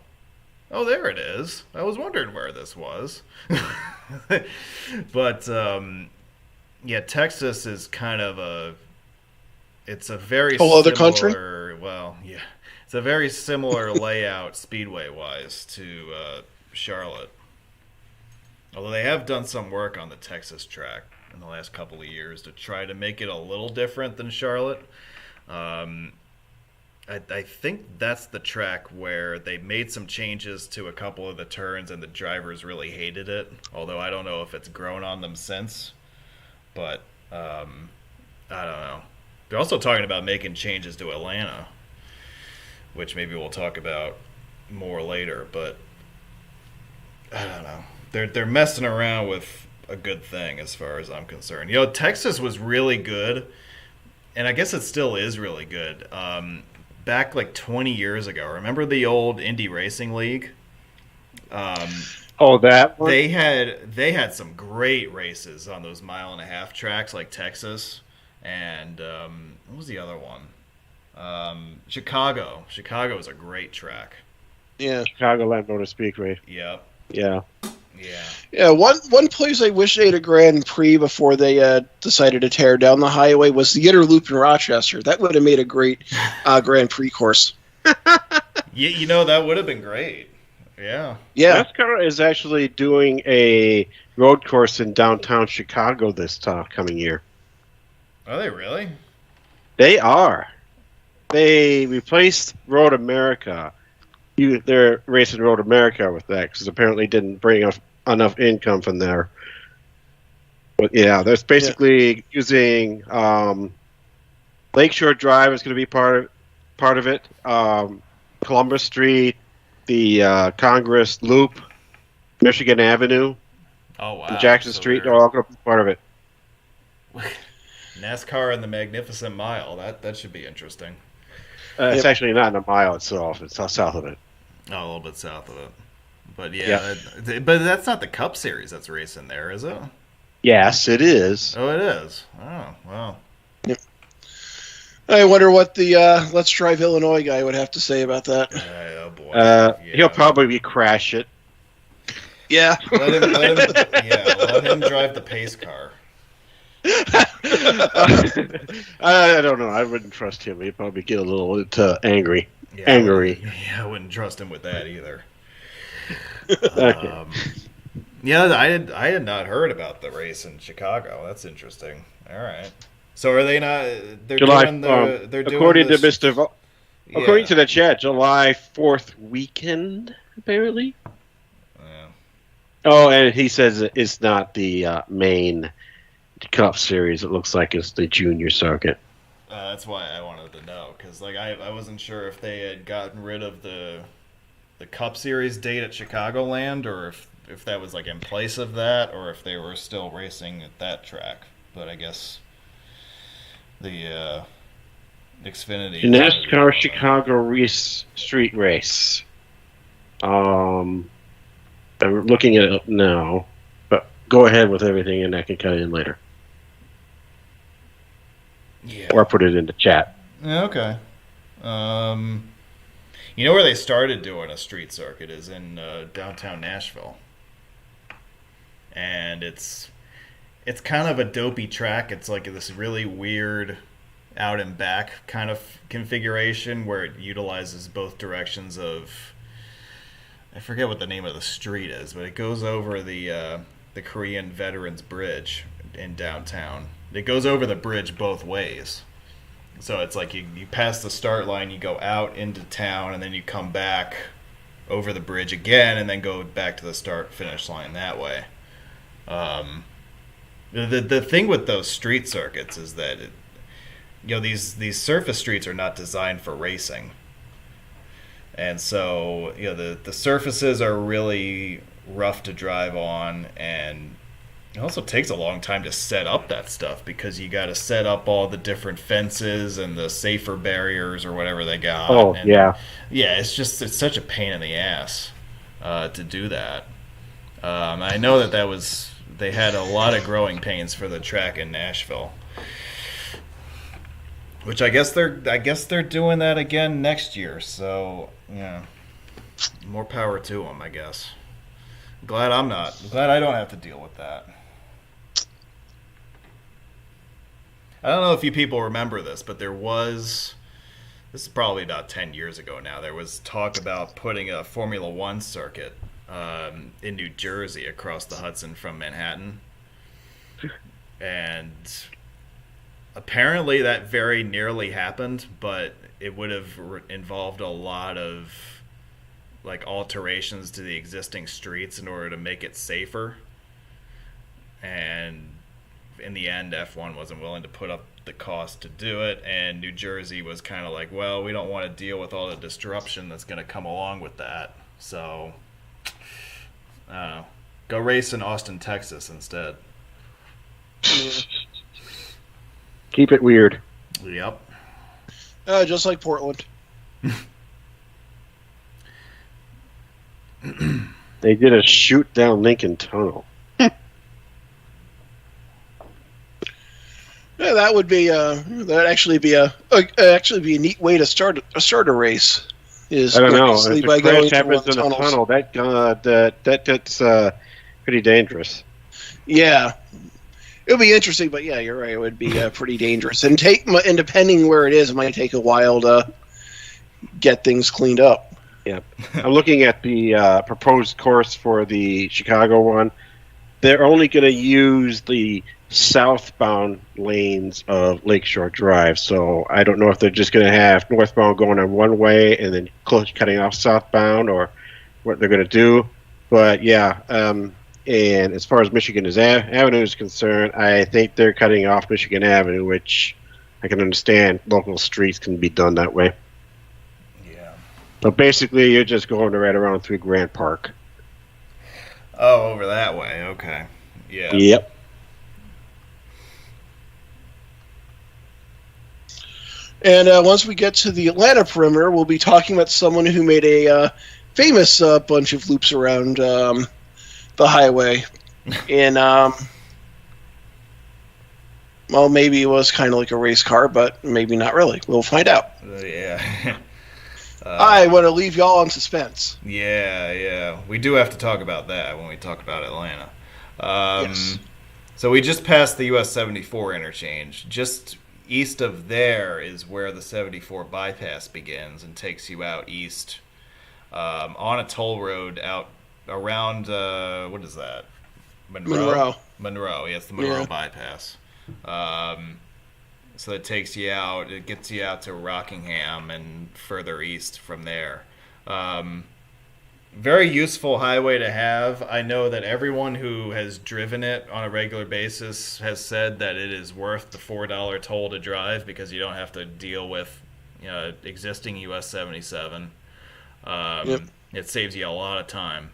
there it is. I was wondering where this was. But, Texas is kind of it's a very whole other country? Well, yeah. It's a very similar layout speedway-wise to Charlotte. Although they have done some work on the Texas track in the last couple of years to try to make it a little different than Charlotte. I think that's the track where they made some changes to a couple of the turns and the drivers really hated it, although I don't know if it's grown on them since. But I don't know. They're also talking about making changes to Atlanta, which maybe we'll talk about more later, but I don't know. They're messing around with a good thing as far as I'm concerned. Texas was really good, and I guess it still is really good. Back like 20 years ago, remember the old Indy Racing League? That one? They had some great races on those 1.5-mile tracks like Texas, and what was the other one? Chicago. Chicago is a great track. Yeah. Chicagoland Motor Speedway. Yep. Yeah. Yeah, one place I wish they had a Grand Prix before they decided to tear down the highway was the Inner Loop in Rochester. That would have made a great Grand Prix course. Yeah, that would have been great. Yeah. Yeah. NASCAR is actually doing a road course in downtown Chicago this coming year. Are they really? They are. They replaced Road America. They're racing Road America with that because apparently didn't bring enough income from there. But yeah, there's basically using Lakeshore Drive is going to be part of it. Columbus Street, the Congress Loop, Michigan Avenue, Oh wow. and Jackson Street are all going to be part of it. NASCAR and the Magnificent Mile. That should be interesting. It's actually not in a mile itself. It's south of it. Oh, a little bit south of it. But yeah, but that's not the Cup Series that's racing there, is it? Yes, it is. Oh, it is. Oh, wow. I wonder what the Let's Drive Illinois guy would have to say about that. Oh boy. He'll probably crash it. Yeah. Let him drive the pace car. I don't know. I wouldn't trust him. He'd probably get a little angry. Yeah, I wouldn't trust him with that either. Okay. Yeah, I had not heard about the race in Chicago. That's interesting. All right. So are they not? They're doing according to Mr. According to the chat, July 4th weekend apparently. Yeah. Oh, and he says it's not the main Cup Series. It looks like it's the junior circuit. That's why I wanted to know, because I wasn't sure if they had gotten rid of the Cup Series date at Chicagoland, or if that was like in place of that, or if they were still racing at that track. But I guess the Xfinity NASCAR Chicago street race. I'm looking at it now, but go ahead with everything, and I can cut it in later. Yeah. Or put it in the chat. Okay. You know where they started doing a street circuit is in downtown Nashville, and it's kind of a dopey track. It's like this really weird out and back kind of configuration where it utilizes both directions of, I forget what the name of the street is, but it goes over the Korean Veterans Bridge in downtown. It goes over the bridge both ways. So it's like you pass the start line, you go out into town, and then you come back over the bridge again, and then go back to the start-finish line that way. The thing with those street circuits is that these surface streets are not designed for racing. And so the surfaces are really rough to drive on, and it also takes a long time to set up that stuff because you got to set up all the different fences and the safer barriers or whatever they got. Oh, and yeah. Yeah, it's such a pain in the ass to do that. I know they had a lot of growing pains for the track in Nashville, which I guess they're doing that again next year. So yeah, more power to them, I guess. Glad I don't have to deal with that. I don't know if you people remember this, but this is probably about 10 years ago now, there was talk about putting a Formula One circuit in New Jersey across the Hudson from Manhattan. And apparently that very nearly happened, but it would have involved a lot of like alterations to the existing streets in order to make it safer. And in the end, F1 wasn't willing to put up the cost to do it, and New Jersey was kind of like, well, we don't want to deal with all the disruption that's going to come along with that. So, I don't know. Go race in Austin, Texas instead. Keep it weird. Yep. Just like Portland. They did a shoot down Lincoln Tunnel. Yeah, that would be that'd actually be a neat way to start a race. I don't know. If a crash happens in a tunnel, that's pretty dangerous. Yeah, it would be interesting, but yeah, you're right. It would be pretty dangerous, and depending where it is, it might take a while to get things cleaned up. Yep. I'm looking at the proposed course for the Chicago one. They're only going to use the southbound lanes of Lakeshore Drive, so I don't know if they're just going to have northbound going on one way and then cutting off southbound, or what they're going to do. But yeah, and as far as Michigan Avenue is concerned, I think they're cutting off Michigan Avenue, which I can understand local streets can be done that way. Yeah. But basically, you're just going right around through Grant Park. Oh, over that way. Okay. Yeah. Yep. And once we get to the Atlanta perimeter, we'll be talking about someone who made a famous bunch of loops around the highway. In, well, maybe it was kind of like a race car, but maybe not really. We'll find out. Yeah. I want to leave y'all in suspense. Yeah. We do have to talk about that when we talk about Atlanta. Yes. So we just passed the US 74 interchange. Just east of there is where the 74 bypass begins and takes you out east on a toll road out around, what is that? Monroe. Monroe, yes, the Monroe bypass. So it takes you out, it gets you out to Rockingham and further east from there. Very useful highway to have. I know that everyone who has driven it on a regular basis has said that it is worth the $4 toll to drive because you don't have to deal with existing US 77. Yep. It saves you a lot of time.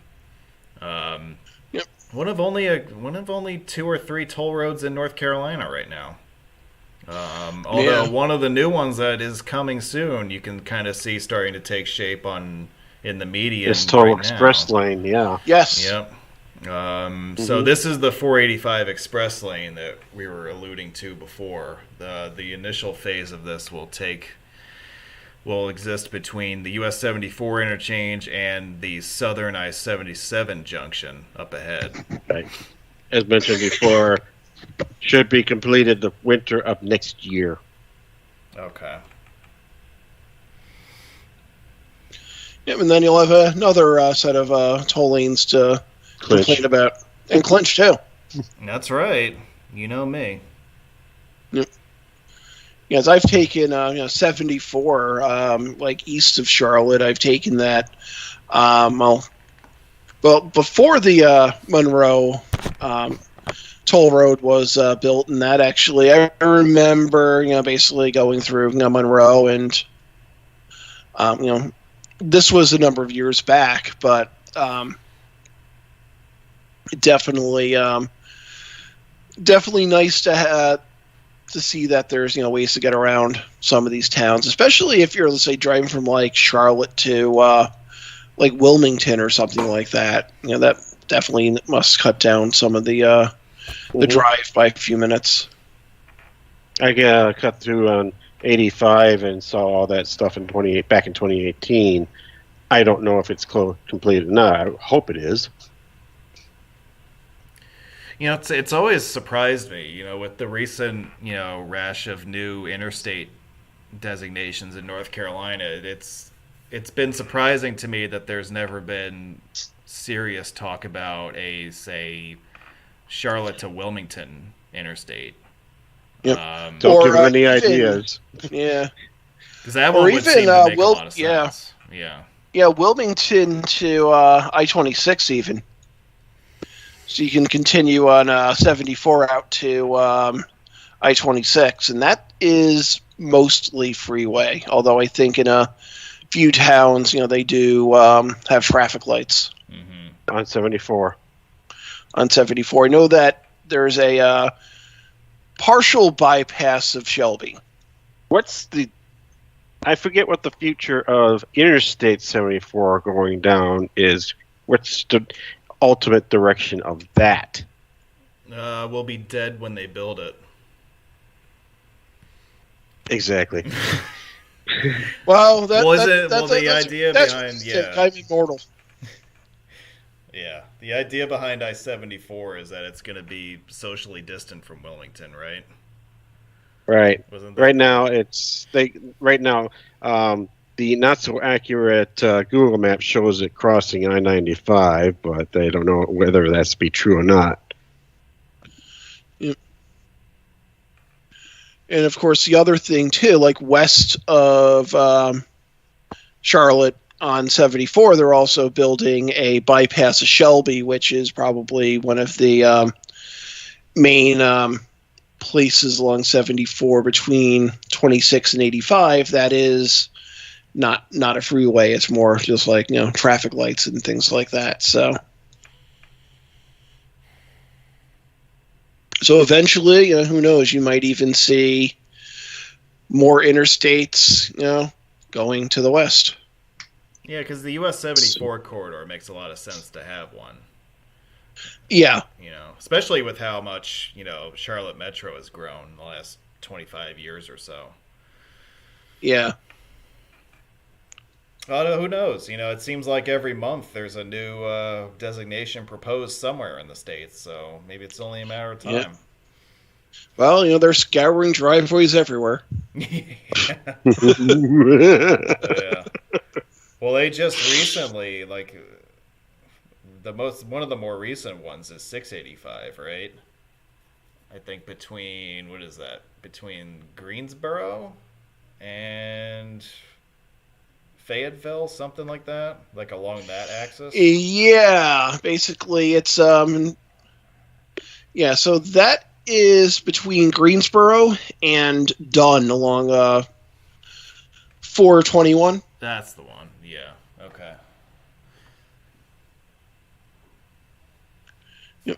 Yep. One of only 2 or 3 toll roads in North Carolina right now. Although one of the new ones that is coming soon, you can kind of see starting to take shape in the median. This toll right express now. lane, yeah. Yes. Yep. So this is the 485 express lane that we were alluding to before. The initial phase of this will exist between the US 74 interchange and the southern I-77 junction up ahead. Right. As mentioned before, should be completed the winter of next year. Okay. Yep, and then you'll have another set of toll lanes to complain about. And Clinch, too. That's right. You know me. Yep. Yes, I've taken 74, like east of Charlotte. I've taken that. Well, before the Monroe toll road was built, and that actually, I remember, basically going through Monroe, and this was a number of years back, but definitely nice to see that there's ways to get around some of these towns, especially if you're, let's say, driving from like Charlotte to like Wilmington or something like that. That definitely must cut down some of the drive by a few minutes. I cut through on 85 and saw all that stuff back in 2018. I don't know if it's completed or not. I hope it is. It's always surprised me, with the recent, rash of new interstate designations in North Carolina. It's been surprising to me that there's never been serious talk about a, say, Charlotte to Wilmington interstate. Yep. Don't give them any ideas. Yeah. Because that one would seem to make a lot of sense. Yeah, Wilmington to I-26 even. So you can continue on 74 out to I-26, and that is mostly freeway. Although I think in a few towns, they do have traffic lights. On 74. On 74. I know that there's a partial bypass of Shelby. I forget what the future of Interstate 74 going down is. What's the ultimate direction of that? We'll be dead when they build it. Exactly. Well, the idea behind I'm immortal. Yeah, the idea behind I-74 is that it's going to be socially distant from Wilmington, right? Right. Wasn't that Right now, The not so accurate Google map shows it crossing I-95, but they don't know whether that's be true or not. Yep. And of course, the other thing too, like west of Charlotte on 74, they're also building a bypass of Shelby, which is probably one of the main places along 74 between 26 and 85 that is not a freeway. It's more just like, traffic lights and things like that. So eventually, who knows, you might even see more interstates, going to the west. Yeah, because the US 74 corridor makes a lot of sense to have one. Yeah. Especially with how much, Charlotte Metro has grown in the last 25 years or so. Yeah. Well, who knows? It seems like every month there's a new designation proposed somewhere in the States, so maybe it's only a matter of time. Yeah. Well, they're scouring driveways everywhere. Yeah. Well, they just recently, one of the more recent ones is 685, right? I think between Greensboro and Fayetteville, something like that, like along that axis. Yeah, basically it's so that is between Greensboro and Dunn along 421. That's the one. Yeah. Okay.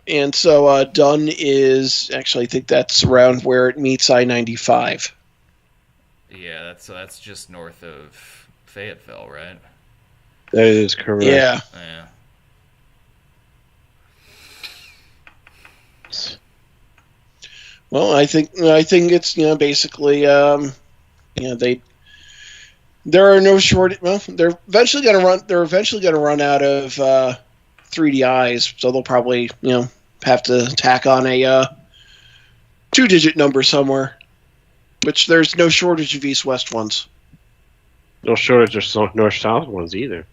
And so Dunn is actually, I think that's around where it meets I-95. Yeah, that's just north of Fayetteville, right? That is correct. Yeah. Yeah. Well, I think it's basically there are no short. Well, they're eventually going to run out of 3DIs, so they'll probably have to tack on a 2-digit number somewhere. Which there's no shortage of east-west ones. No shortage of north-south ones either.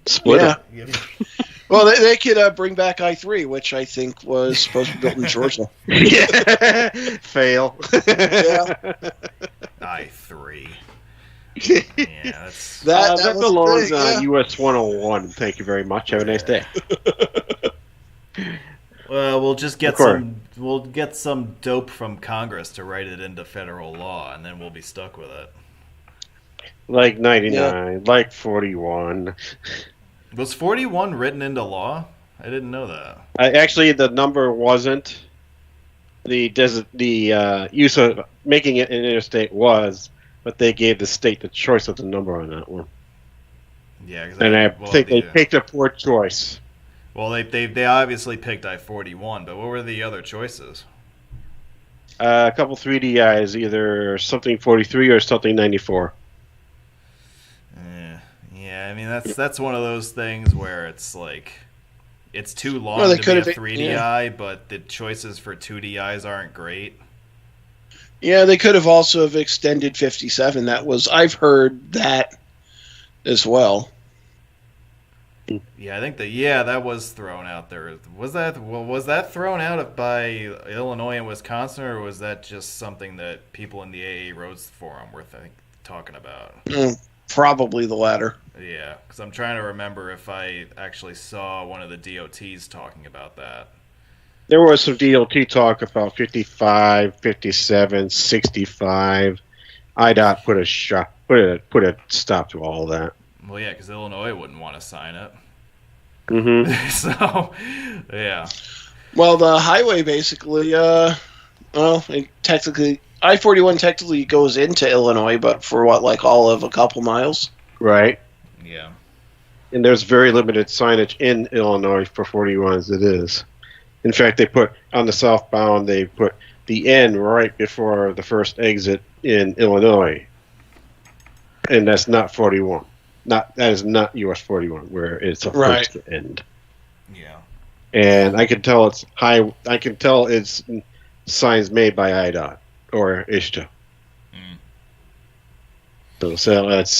Split Yeah. Yep. Well, they could bring back I-3, which I think was supposed to be built in Georgia. Yeah. Fail. Yeah. I-3. Yeah, that's... That was belongs big, on US 101. Thank you very much. Have a nice day. Well, we'll get some dope from Congress to write it into federal law, and then we'll be stuck with it. Like 99, like 41. Was 41 written into law? I didn't know that. Actually, the number wasn't. The use of making it an interstate was, but they gave the state the choice of the number on that one. Yeah, and I think they picked a poor choice. Well, they obviously picked I-41, but what were the other choices? A couple 3DIs, either something 43 or something 94. Yeah, I mean that's one of those things where it's like it's too long to be a 3DI, but the choices for 2DIs aren't great. Yeah, they could have also have extended 57. I've heard that as well. Yeah, I think that was thrown out there. Was that thrown out by Illinois and Wisconsin, or was that just something that people in the AA Roads Forum were talking about? Probably the latter. Yeah, because I'm trying to remember if I actually saw one of the DOTs talking about that. There was some DOT talk about 55, 57, 65. IDOT put a stop to all that. Well, yeah, because Illinois wouldn't want to sign it. Mm-hmm. So, yeah. Well, the highway basically, technically, I-41 technically goes into Illinois, but for all of a couple miles? Right. Yeah. And there's very limited signage in Illinois for 41 as it is. In fact, they put, on the southbound, they put the N right before the first exit in Illinois. And that's not 41. That is not US 41, where it's a first end. Yeah. And I can tell it's signs made by IDOT or ISTA. So it's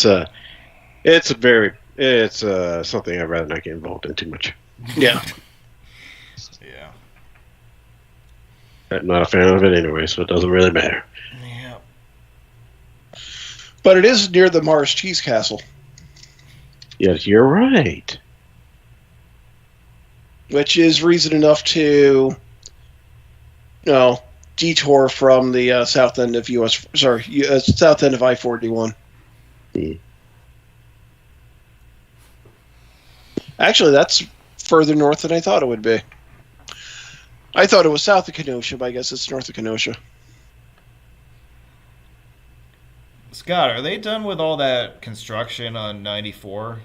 something I'd rather not get involved in too much. Yeah. Yeah. I'm not a fan of it anyway, so it doesn't really matter. Yeah. But it is near the Mars Cheese Castle, Yes, you're right. which is reason enough to, detour from the south end of south end of I-41. Hmm. Actually, that's further north than I thought it would be. I thought it was south of Kenosha, but I guess it's north of Kenosha. Scott, are they done with all that construction on 94?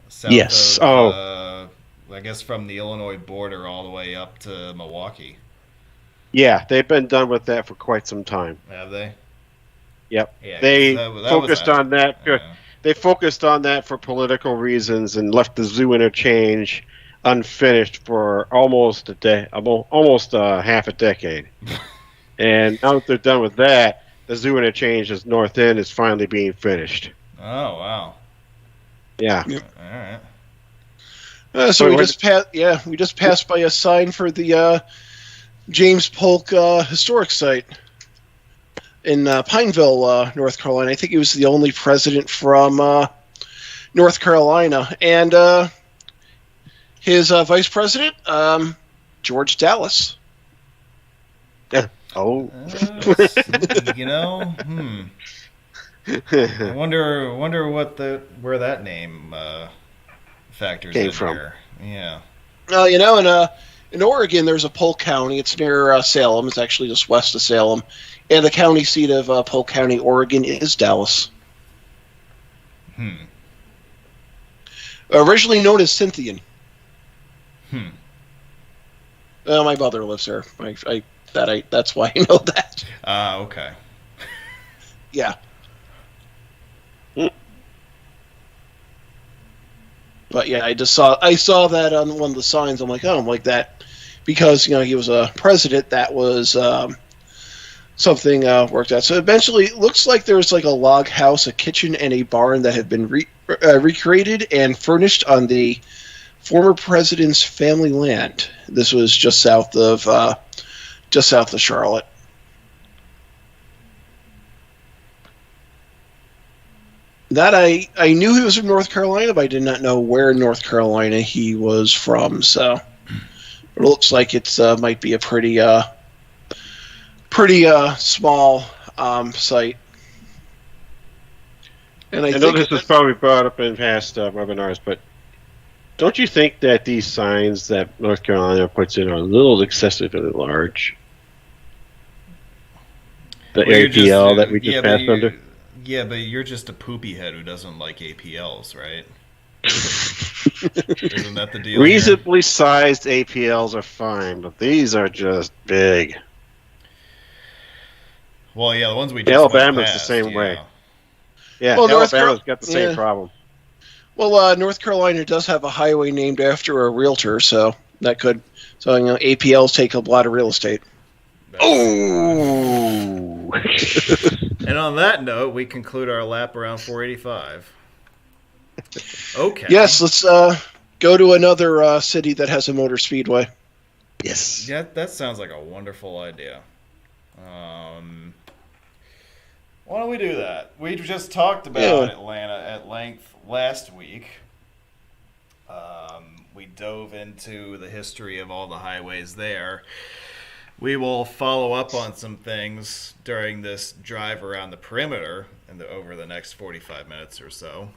South Yes. I guess from the Illinois border all the way up to Milwaukee. Yeah, they've been done with that for quite some time. Have they? Yep. Yeah, They that focused was on that. Yeah. They focused on that for political reasons and left the zoo interchange unfinished for almost half a decade. And now that they're done with that, the zoo interchange's north end is finally being finished. Oh, wow. Yeah. Yep. All right. So we just passed by a sign for the James Polk historic site in Pineville, North Carolina. I think he was the only president from North Carolina, and his vice president, George Dallas. Oh. I wonder where that name factors Came in from. here. Yeah. In Oregon, there's a Polk County. It's near Salem. It's actually just west of Salem. And the county seat of Polk County, Oregon, is Dallas. Originally known as Cynthian. My mother lives there. That's why I know that. Okay. Yeah. But yeah, I saw that on one of the signs. I'm like, oh, I'm like that, because he was a president. That was something worked out. So eventually, it looks like there's like a log house, a kitchen, and a barn that have been recreated and furnished on the former president's family land. This was just south of Charlotte. That I knew he was from North Carolina, but I did not know where in North Carolina he was from. So it looks like it's might be a pretty small site. And I know this was probably brought up in past webinars, but don't you think that these signs that North Carolina puts in are a little excessively large? The APL that we just passed under? Yeah, but you're just a poopy head who doesn't like APLs, right? Isn't that the deal? Reasonably sized APLs are fine, but these are just big. Well, yeah, the ones we just Alabama's went past, the same way. Yeah, Well, Alabama's got the same problem. Well, North Carolina does have a highway named after a realtor, so that could. So APLs take up a lot of real estate. Oh! And on that note, we conclude our lap around 485. Okay. Yes, let's go to another city that has a motor speedway. Yes. Yeah, that sounds like a wonderful idea. Why don't we do that? We just talked about Atlanta at length last week. We dove into the history of all the highways there. We will follow up on some things during this drive around the perimeter over the next 45 minutes or so.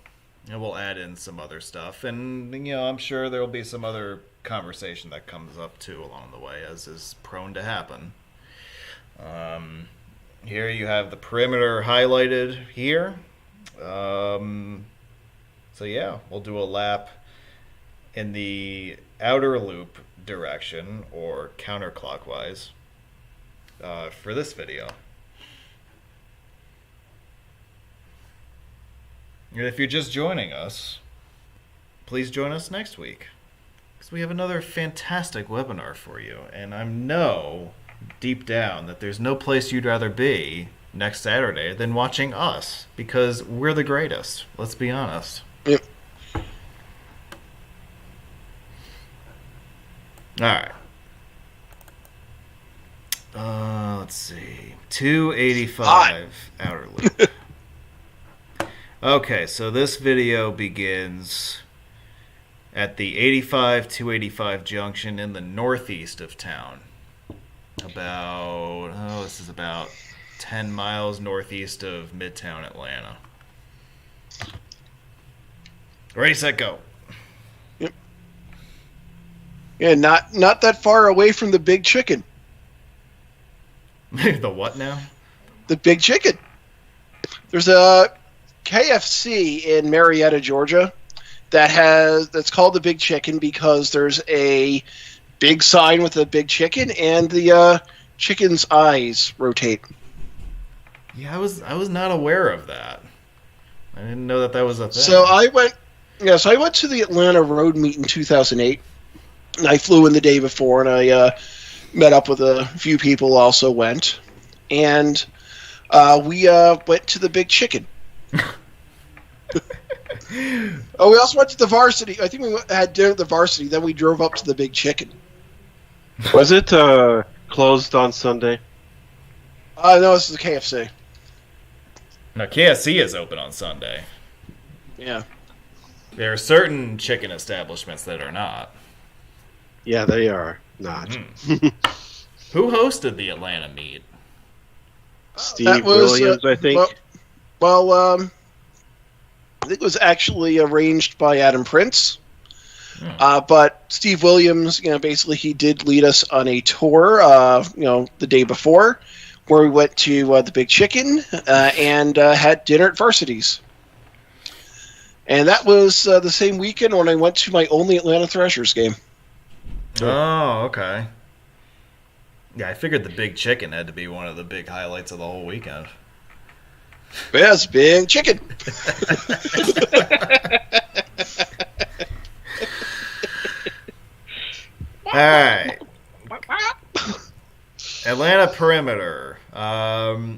And we'll add in some other stuff. And, I'm sure there will be some other conversation that comes up, too, along the way, as is prone to happen. Here you have the perimeter highlighted here. So, yeah, we'll do a lap in the outer loop direction, or counterclockwise, for this video. And if you're just joining us, please join us next week, because we have another fantastic webinar for you, and I know deep down that there's no place you'd rather be next Saturday than watching us, because we're the greatest. Let's be honest. Yep. All right. Let's see. 285 outer loop. Okay, so this video begins at the 285 junction in the northeast of town. This is about 10 miles northeast of Midtown Atlanta. Ready, set, go. Yep. Yeah, not that far away from the Big Chicken. The what now? The Big Chicken. There's a KFC in Marietta, Georgia, that's called the Big Chicken because there's a big sign with a big chicken, and the chicken's eyes rotate. Yeah, I was not aware of that. I didn't know that was a thing. So I went to the Atlanta Road Meet in 2008, and I flew in the day before, and I met up with a few people who also went, and we went to the Big Chicken. Oh, we also went to the Varsity. I think we had dinner at the Varsity, then we drove up to the Big Chicken. Was it closed on Sunday? No, this is the KFC. Now, KFC is open on Sunday. Yeah. There are certain chicken establishments that are not. Yeah, they are not. Who hosted the Atlanta meet? Steve Williams, I think. Well, I think it was actually arranged by Adam Prince. But Steve Williams, basically he did lead us on a tour, the day before, where we went to the Big Chicken and had dinner at Varsity's. And that was the same weekend when I went to my only Atlanta Thrashers game. Oh, okay. Yeah, I figured the Big Chicken had to be one of the big highlights of the whole weekend. Yes, Big Chicken. All right. Atlanta perimeter.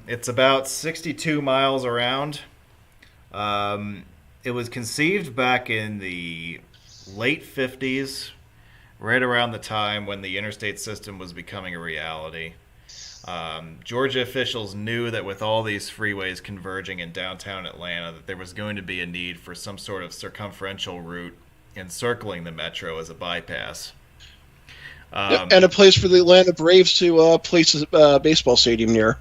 It's about 62 miles around. It was conceived back in the late 50s, right around the time when the interstate system was becoming a reality. Georgia officials knew that with all these freeways converging in downtown Atlanta, that there was going to be a need for some sort of circumferential route encircling the metro as a bypass. And a place for the Atlanta Braves to place a baseball stadium near.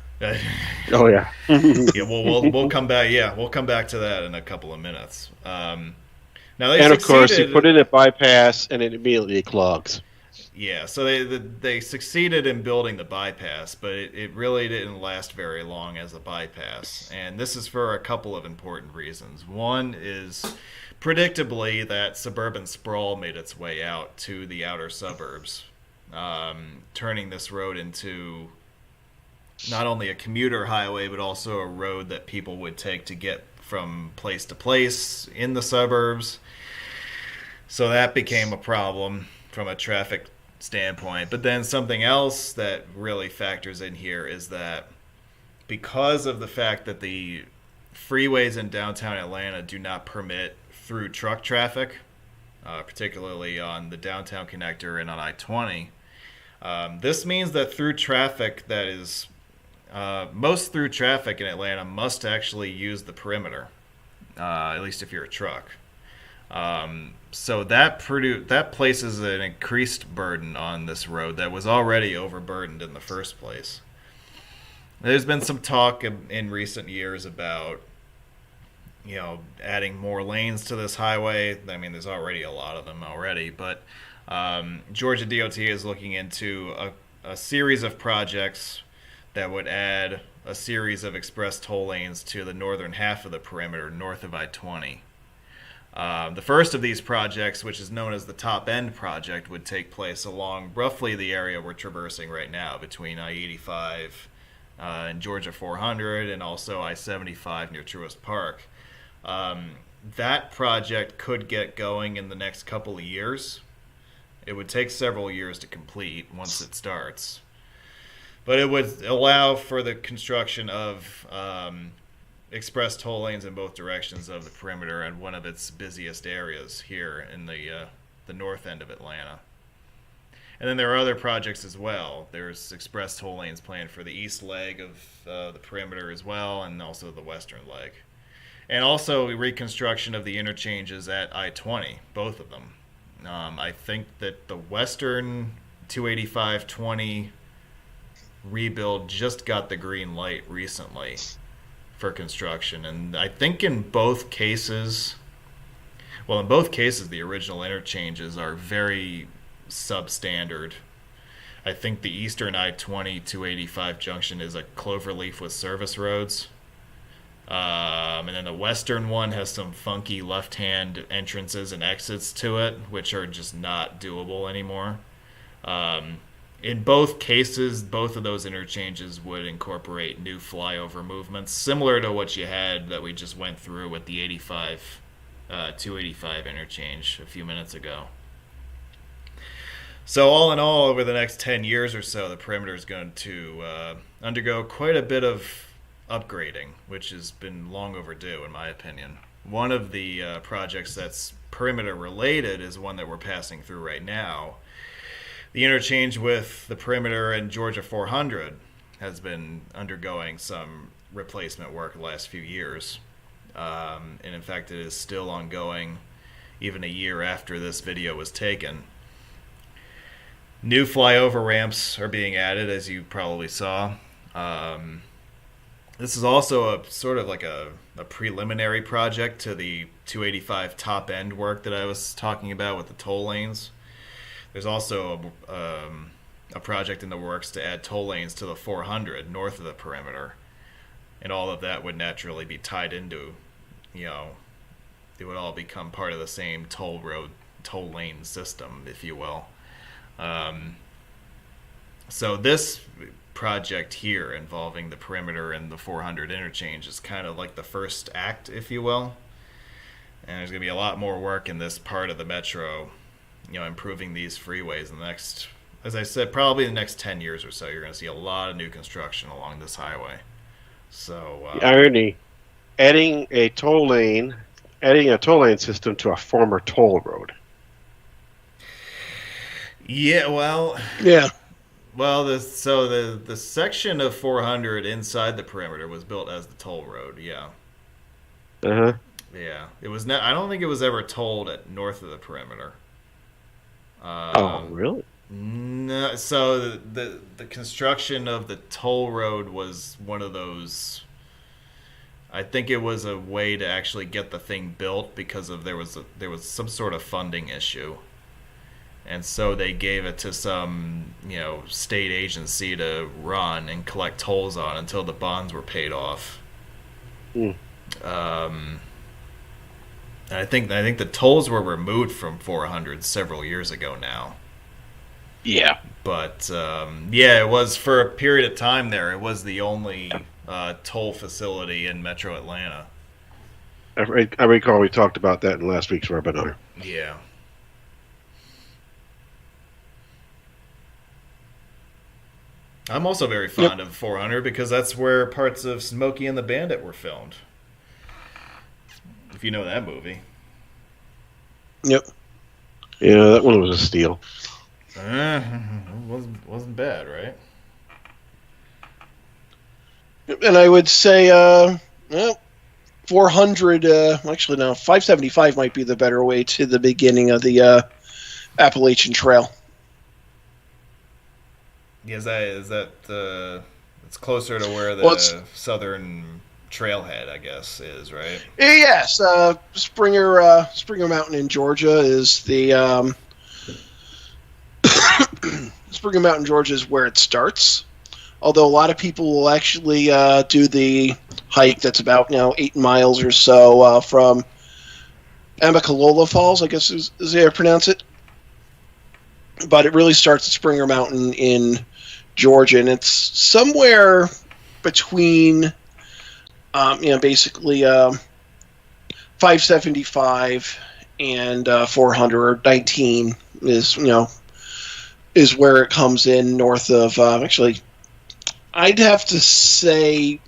Oh yeah. Yeah, we'll come back. Yeah, we'll come back to that in a couple of minutes. Now of course, you put in a bypass, and it immediately clogs. Yeah, so they succeeded in building the bypass, but it really didn't last very long as a bypass. And this is for a couple of important reasons. One is, predictably, that suburban sprawl made its way out to the outer suburbs, turning this road into not only a commuter highway, but also a road that people would take to get from place to place in the suburbs. So that became a problem from a traffic standpoint. But then something else that really factors in here is that because of the fact that the freeways in downtown Atlanta do not permit through truck traffic, particularly on the downtown connector and on I-20, this means that through traffic that is most through traffic in Atlanta must actually use the perimeter, at least if you're a truck. So that places an increased burden on this road that was already overburdened in the first place. There's been some talk in recent years about, adding more lanes to this highway. I mean, there's already a lot of them already, but Georgia DOT is looking into a series of projects that would add a series of express toll lanes to the northern half of the perimeter north of I-20. The first of these projects, which is known as the Top End Project, would take place along roughly the area we're traversing right now between I-85 and Georgia 400 and also I-75 near Truist Park. That project could get going in the next couple of years. It would take several years to complete once it starts. But it would allow for the construction of express toll lanes in both directions of the perimeter and one of its busiest areas here in the north end of Atlanta. And then there are other projects as well. There's express toll lanes planned for the east leg of the perimeter as well, and also the western leg. And also reconstruction of the interchanges at I-20, both of them. I think that the western 285-20 rebuild just got the green light recently for construction. And I think in both cases, the original interchanges are very substandard. I think the eastern I-20 285 junction is a cloverleaf with service roads. And then the western one has some funky left-hand entrances and exits to it, which are just not doable anymore. In both cases, both of those interchanges would incorporate new flyover movements, similar to what you had that we just went through with the 285 interchange a few minutes ago. So all in all, over the next 10 years or so, the perimeter is going to undergo quite a bit of upgrading, which has been long overdue in my opinion. One of the projects that's perimeter related is one that we're passing through right now. The interchange with the perimeter and Georgia 400 has been undergoing some replacement work the last few years. And in fact, it is still ongoing even a year after this video was taken. New flyover ramps are being added, as you probably saw. This is also a sort of like a preliminary project to the 285 top end work that I was talking about with the toll lanes. There's also a project in the works to add toll lanes to the 400 north of the perimeter. And all of that would naturally be tied into, it would all become part of the same toll lane system, if you will. So this project here involving the perimeter and the 400 interchange is kind of like the first act, if you will. And there's going to be a lot more work in this part of the metro, improving these freeways in the next, as I said, probably the next 10 years or so. You're going to see a lot of new construction along this highway. So the irony, adding a toll lane system to a former toll road. Yeah, well, Yeah. Well, the section of 400 inside the perimeter was built as the toll road. Yeah. Uh-huh. Yeah, it was. I don't think it was ever tolled at north of the perimeter. Oh, really? No. So the construction of the toll road was one of those. I think it was a way to actually get the thing built because of there was some sort of funding issue. And so they gave it to some, state agency to run and collect tolls on until the bonds were paid off. Mm. I think the tolls were removed from 400 several years ago now. Yeah. But it was for a period of time there. It was the only toll facility in Metro Atlanta. I recall we talked about that in last week's webinar. Yeah. I'm also very fond of 400 because that's where parts of Smokey and the Bandit were filmed. If you know that movie. Yep. Yeah, that one was a steal. Wasn't bad, right? And I would say, 400, actually no, 575 might be the better way to the beginning of the Appalachian Trail. Yeah, is that it's closer to where the southern trailhead, I guess, is, right? Yes, Springer Mountain in Georgia is the Springer Mountain, Georgia is where it starts. Although a lot of people will actually do the hike that's about 8 miles or so from Amicalola Falls, I guess is the way I pronounce it. But it really starts at Springer Mountain in Georgia, and it's somewhere between, basically 575 and 419 is where it comes in north of. Actually, I'd have to say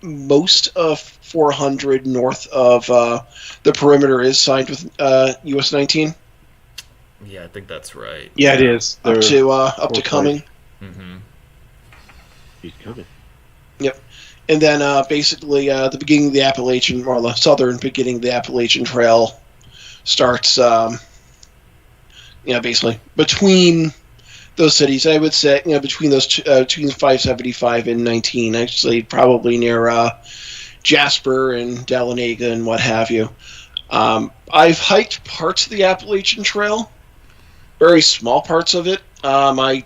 most of 400 north of the perimeter is signed with US 19. Yeah, I think that's right. Yeah, it is. Up to Cumming. Mm-hmm. He's coming. Yep. And then basically the beginning of the Appalachian, or the southern beginning of the Appalachian Trail starts, basically between those cities. I would say, between those between 575 and 19, actually probably near Jasper and Dahlonega and what have you. I've hiked parts of the Appalachian Trail, very small parts of it. I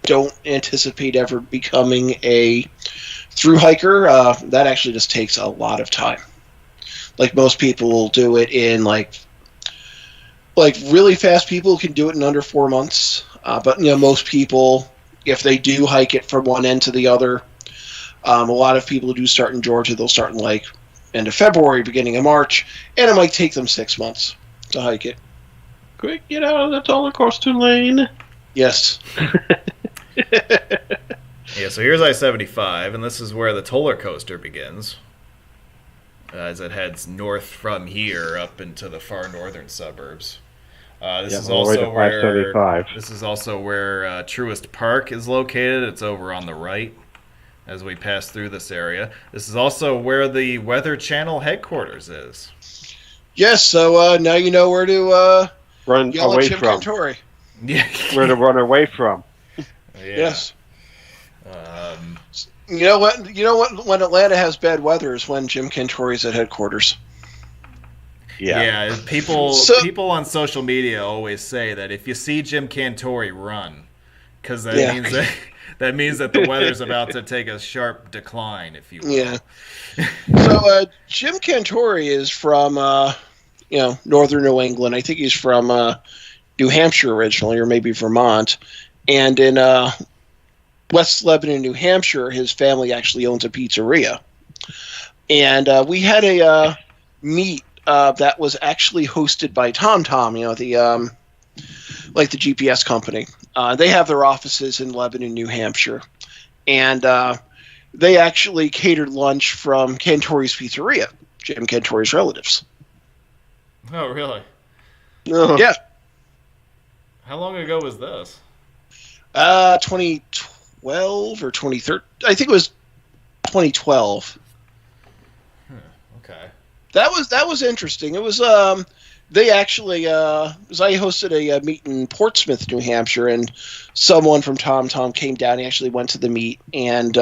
don't anticipate ever becoming a through hiker. That actually just takes a lot of time. Like most people will do it in like really fast people can do it in under 4 months. But most people, if they do hike it from one end to the other, a lot of people who do start in Georgia, they'll start in like end of February, beginning of March, and it might take them 6 months to hike it. Quick, get out of the roller coaster lane. Yes. Yeah, so here's I-75, and this is where the toller coaster begins, as it heads north from here up into the far northern suburbs. This is also where Truist Park is located. It's over on the right as we pass through this area. This is also where the Weather Channel headquarters is. Yes, so now you know where to run yell away at Jim from. Cantore. Yeah. Where to run away from. Yeah. Yes. You know what? When Atlanta has bad weather is when Jim Cantore is at headquarters. Yeah. People on social media always say that if you see Jim Cantore, run, because that means that the weather's about to take a sharp decline, if you will. Yeah. So Jim Cantore is from northern New England. I think he's from New Hampshire originally, or maybe Vermont, and in West Lebanon, New Hampshire, his family actually owns a pizzeria. And we had a meet that was actually hosted by TomTom, the GPS company. They have their offices in Lebanon, New Hampshire. And they actually catered lunch from Cantore's Pizzeria, Jim Cantore's relatives. Oh, really? No. Yeah. How long ago was this? 2012 or 2013. I think it was 2012. Okay. That was interesting. It was they actually I hosted a meet in Portsmouth, New Hampshire, and someone from TomTom came down. He actually went to the meet, and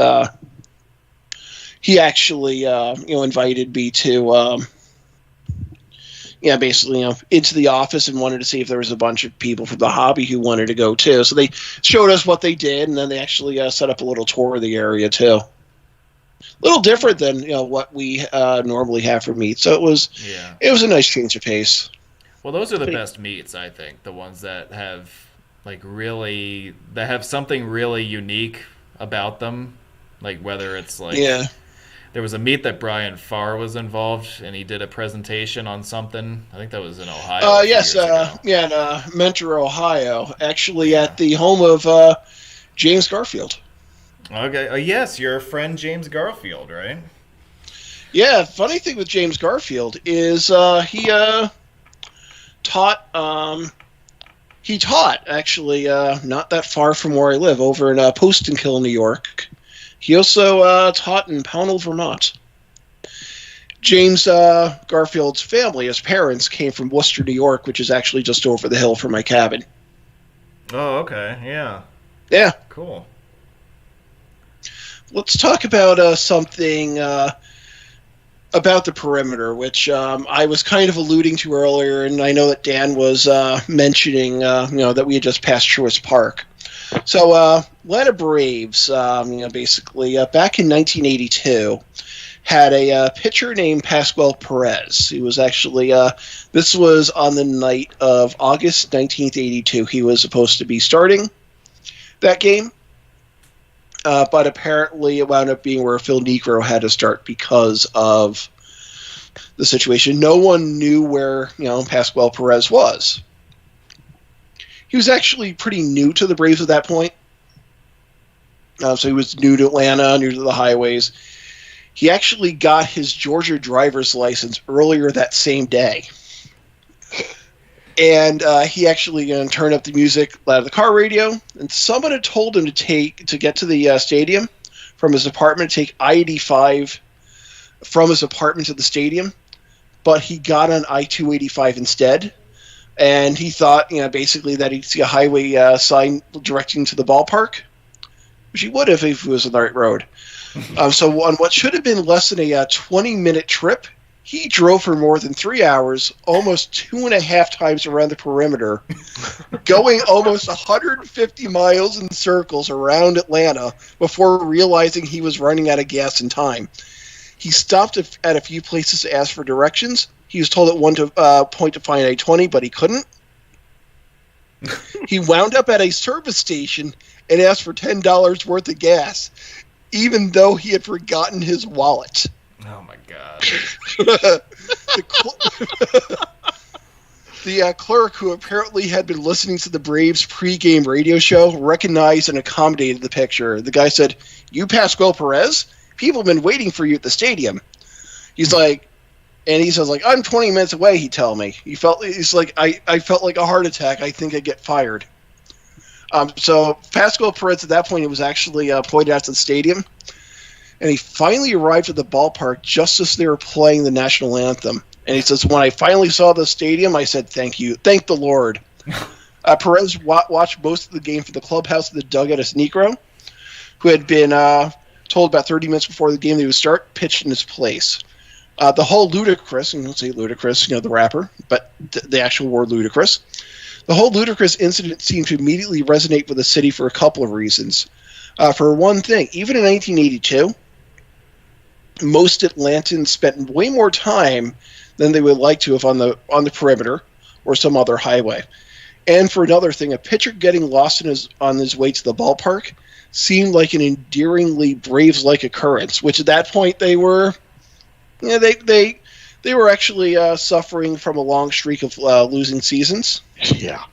he actually invited me to basically into the office and wanted to see if there was a bunch of people from the hobby who wanted to go too. So they showed us what they did, and then they actually set up a little tour of the area too. A little different than what we normally have for meets. So it was a nice change of pace. Well, those are the best meets, I think. The ones that have something really unique about them, like whether it's There was a meet that Brian Farr was involved, and he did a presentation on something. I think that was in Ohio. Yes, in Mentor, Ohio, actually at the home of James Garfield. Okay. Yes, your friend James Garfield, right? Yeah. Funny thing with James Garfield is he taught. He taught actually not that far from where I live, over in Postenkill, New York. He also taught in Pownell, Vermont. James Garfield's family, his parents, came from Worcester, New York, which is actually just over the hill from my cabin. Oh, okay. Yeah. Yeah. Cool. Let's talk about something about the perimeter, which I was kind of alluding to earlier, and I know that Dan was mentioning, that we had just passed Truist Park. So, Atlanta Braves, basically, back in 1982, had a pitcher named Pasquale Perez. He was actually, this was on the night of August 19th, 82. He was supposed to be starting that game, but apparently it wound up being where Phil Negro had to start because of the situation. No one knew where, Pasquale Perez was. He was actually pretty new to the Braves at that point. So he was new to Atlanta, new to the highways. He actually got his Georgia driver's license earlier that same day. And he actually turned up the music out of the car radio, and someone had told him to get to the stadium from his apartment, take I-85 from his apartment to the stadium, but he got on I-285 instead, and he thought, basically that he'd see a highway sign directing to the ballpark, which he would have if he was on the right road. So on what should have been less than a 20-minute trip, he drove for more than 3 hours, almost 2.5 times around the perimeter, going almost 150 miles in circles around Atlanta before realizing he was running out of gas and time. He stopped at a few places to ask for directions. He was told at one point to find I-20, but he couldn't. He wound up at a service station and asked for $10 worth of gas, even though he had forgotten his wallet. Oh my God. The clerk, who apparently had been listening to the Braves pregame radio show, recognized and accommodated the picture. The guy said, "You Pasquale Perez? People have been waiting for you at the stadium." He's like, and he says, like, "I'm 20 minutes away," he told me. He's like, I felt like a heart attack. I think I'd get fired. So Pasquale Perez, at that point, it was actually pointed out to the stadium. And he finally arrived at the ballpark just as they were playing the national anthem. And he says, "When I finally saw the stadium, I said, thank you. Thank the Lord." Perez watched most of the game from the clubhouse of the dugout as Negro, who had been told about 30 minutes before the game they would start, pitched in his place. The whole Ludacris, and let's say Ludacris, the rapper, but the actual word Ludacris. The whole Ludacris incident seemed to immediately resonate with the city for a couple of reasons. For one thing, even in 1982, most Atlantans spent way more time than they would like to have on the perimeter or some other highway. And for another thing, a pitcher getting lost on his way to the ballpark seemed like an endearingly Braves-like occurrence, which at that point they were, they were actually suffering from a long streak of losing seasons. Yeah.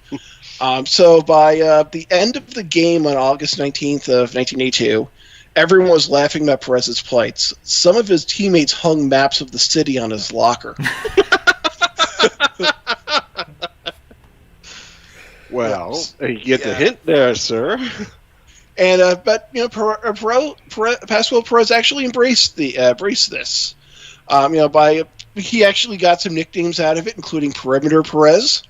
So by the end of the game on August 19th of 1982, everyone was laughing about Perez's plights. Some of his teammates hung maps of the city on his locker. Well, you get the hint there, sir. And but Pasquale Perez actually embraced this. He actually got some nicknames out of it, including Perimeter Perez,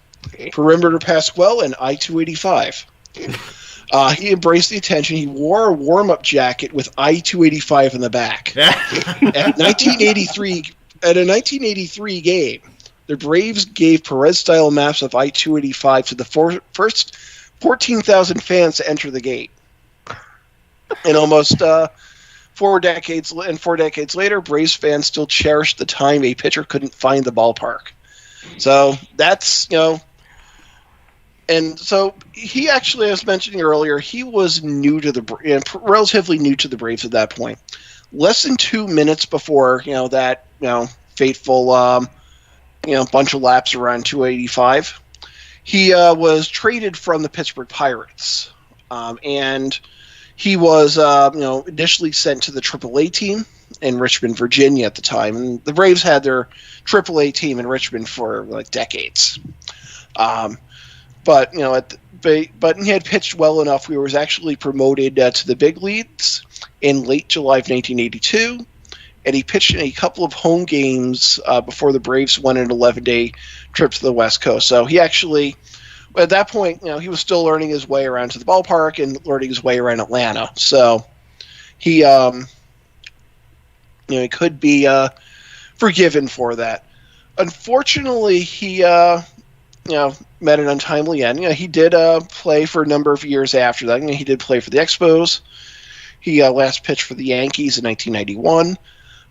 Perimeter Pasquale, and I-285. He embraced the attention. He wore a warm-up jacket with I-285 in the back. At a 1983 game, the Braves gave Perez-style maps of I-285 to the first 14,000 fans to enter the gate. And almost 4 decades later, Braves fans still cherish the time a pitcher couldn't find the ballpark. So that's, and so he actually, as mentioned earlier, he was relatively new to the Braves at that point. Less than 2 minutes before, that, fateful, bunch of laps around 285, he was traded from the Pittsburgh Pirates. And he was, initially sent to the AAA team in Richmond, Virginia at the time. And the Braves had their AAA team in Richmond for decades. But he had pitched well enough. He was actually promoted to the big leagues in late July of 1982, and he pitched in a couple of home games before the Braves went an 11-day trip to the West Coast. So he actually, at that point, he was still learning his way around to the ballpark and learning his way around Atlanta. So he, he could be forgiven for that. Unfortunately, he met an untimely end. He did play for a number of years after that. He did play for the Expos. He last pitched for the Yankees in 1991.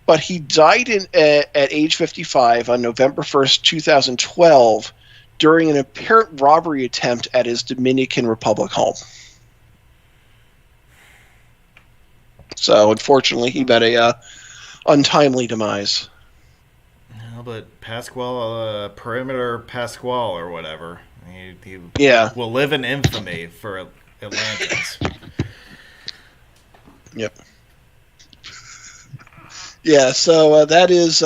But he died at age 55 on November 1st, 2012, during an apparent robbery attempt at his Dominican Republic home. So, unfortunately, he met a untimely demise. No, but Pasquale, Perimeter Pasquale or whatever, he will live in infamy for Atlantans. Yep. Yeah, so that is,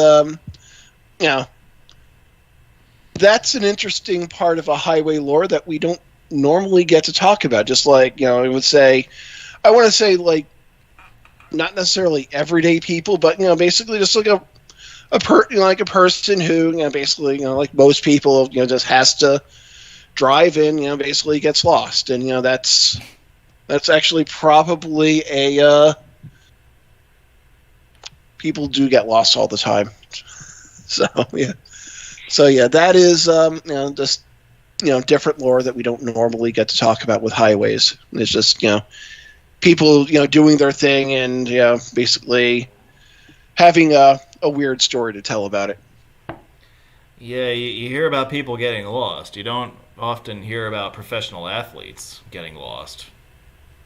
that's an interesting part of a highway lore that we don't normally get to talk about. Just like, I want to say, like, not necessarily everyday people, but, basically just like a person who, basically, like most people, just has to drive and, basically gets lost. And, that's actually probably people do get lost all the time. So yeah, that is just different lore that we don't normally get to talk about with highways. It's just people doing their thing and basically having a weird story to tell about it. Yeah, you hear about people getting lost. You don't often hear about professional athletes getting lost.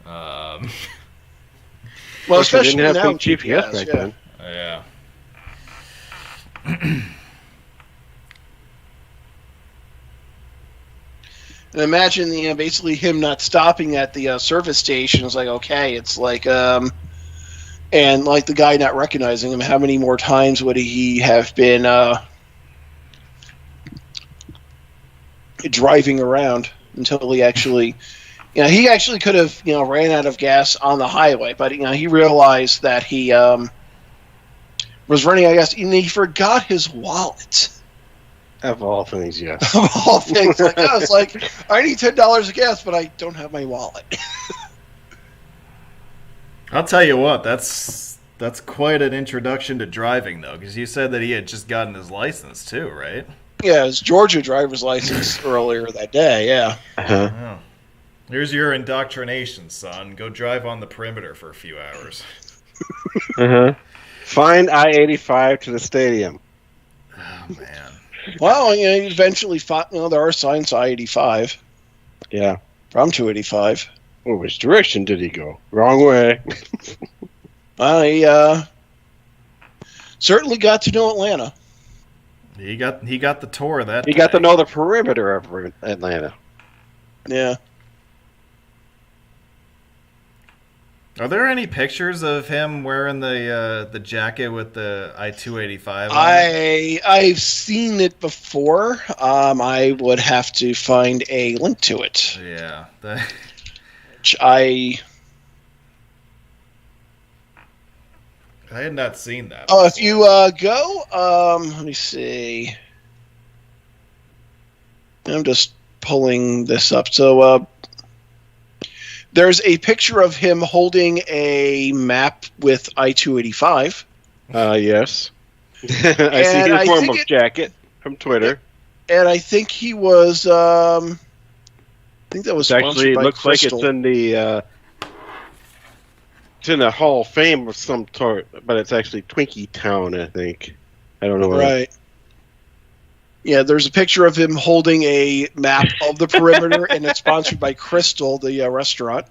Well, especially didn't have now, big GPS back then. Yeah. And imagine, basically him not stopping at the service station. It's like, okay, it's like, and like the guy not recognizing him. How many more times would he have been driving around until he actually, he actually could have, ran out of gas on the highway, but he realized that he was running out of gas, and he forgot his wallet. Of all things, yes. Of all things, like I was like, I need $10 of gas, but I don't have my wallet. I'll tell you what, that's quite an introduction to driving, though, because you said that he had just gotten his license too, right? Yeah, his Georgia driver's license earlier that day. Yeah. Uh-huh. Oh. Here's your indoctrination, son. Go drive on the perimeter for a few hours. Uh-huh. Find I-85 to the stadium. Oh man. Well, he eventually fought. There are signs I-85. Yeah. From 285. Well, which direction did he go? Wrong way. He certainly got to know Atlanta. He got the tour that He day. got to know the perimeter of Atlanta. Yeah. Are there any pictures of him wearing the jacket with the I-285 on it? I've seen it before. I would have to find a link to it. Yeah. Which I had not seen that. Oh, if you go, let me see. I'm just pulling this up. So there's a picture of him holding a map with I-285. Yes. I see his warm-up jacket from Twitter. And I think he was, I think that was Actually, it looks Crystal. like it's in the it's in a Hall of Fame of some sort, but it's actually Twinkie Town, I think. I don't know. Right. Yeah, there's a picture of him holding a map of the perimeter, and it's sponsored by Crystal, the restaurant.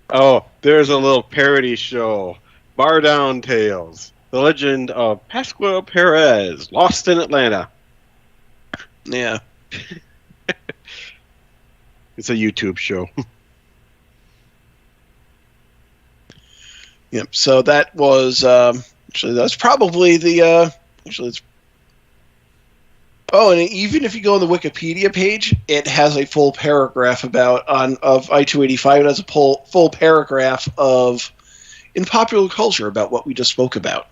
Oh, there's a little parody show. Bar Down Tales. The Legend of Pasquale Perez, Lost in Atlanta. Yeah. It's a YouTube show. Yep. So that was actually that's probably the actually it's. Oh, and even if you go on the Wikipedia page, it has a full paragraph of I-285. It has a full paragraph of in popular culture about what we just spoke about.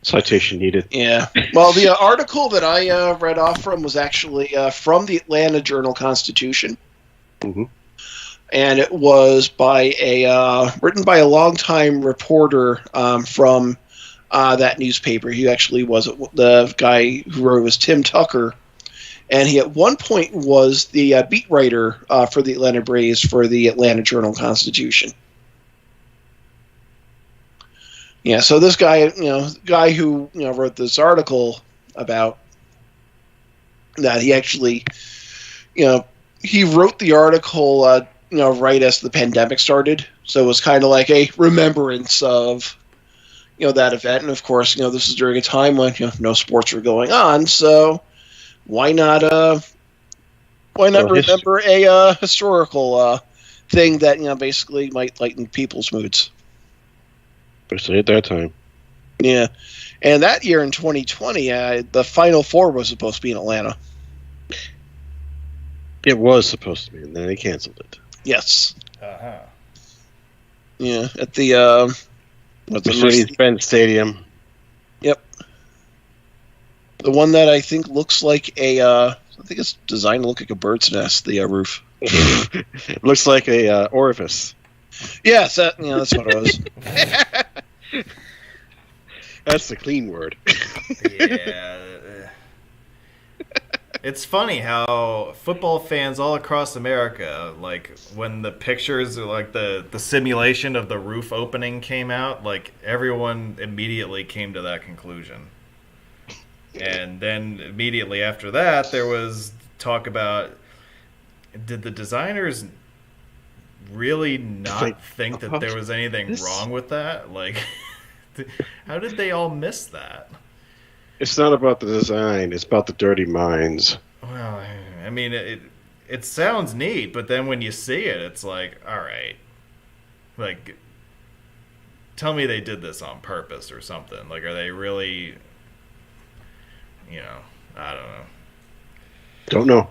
Citation needed. Yeah. Well, the article that I read off from was actually from the Atlanta Journal-Constitution. Mm-hmm. And it was written by a longtime reporter from that newspaper. He actually was the guy who wrote was Tim Tucker, and he at one point was the beat writer for the Atlanta Braves for the Atlanta Journal-Constitution. Yeah, so this guy, who wrote this article about that, he actually, he wrote the article, right as the pandemic started, so it was kind of like a remembrance of, that event. And of course, this is during a time when no sports were going on, so why not remember a historical thing that basically might lighten people's moods. Especially at that time. Yeah. And that year in 2020, the Final Four was supposed to be in Atlanta. It was supposed to be, and then they canceled it. Yes. Uh-huh. Yeah, at the Mercedes-Benz Stadium. Yep. The one that I think looks like I think it's designed to look like a bird's nest, the roof. It looks like a orifice. Yes, that's what it was. That's the clean word. Yeah. It's funny how football fans all across America, like when the pictures or like the simulation of the roof opening came out, like everyone immediately came to that conclusion. And then immediately after that, there was talk about, did the designers really not think that there was anything wrong with that? Like, how did they all miss that? It's not about the design. It's about the dirty minds. Well, I mean, it sounds neat, but then when you see it, it's like, all right. Like, tell me they did this on purpose or something. Like, are they really, I don't know. Don't know.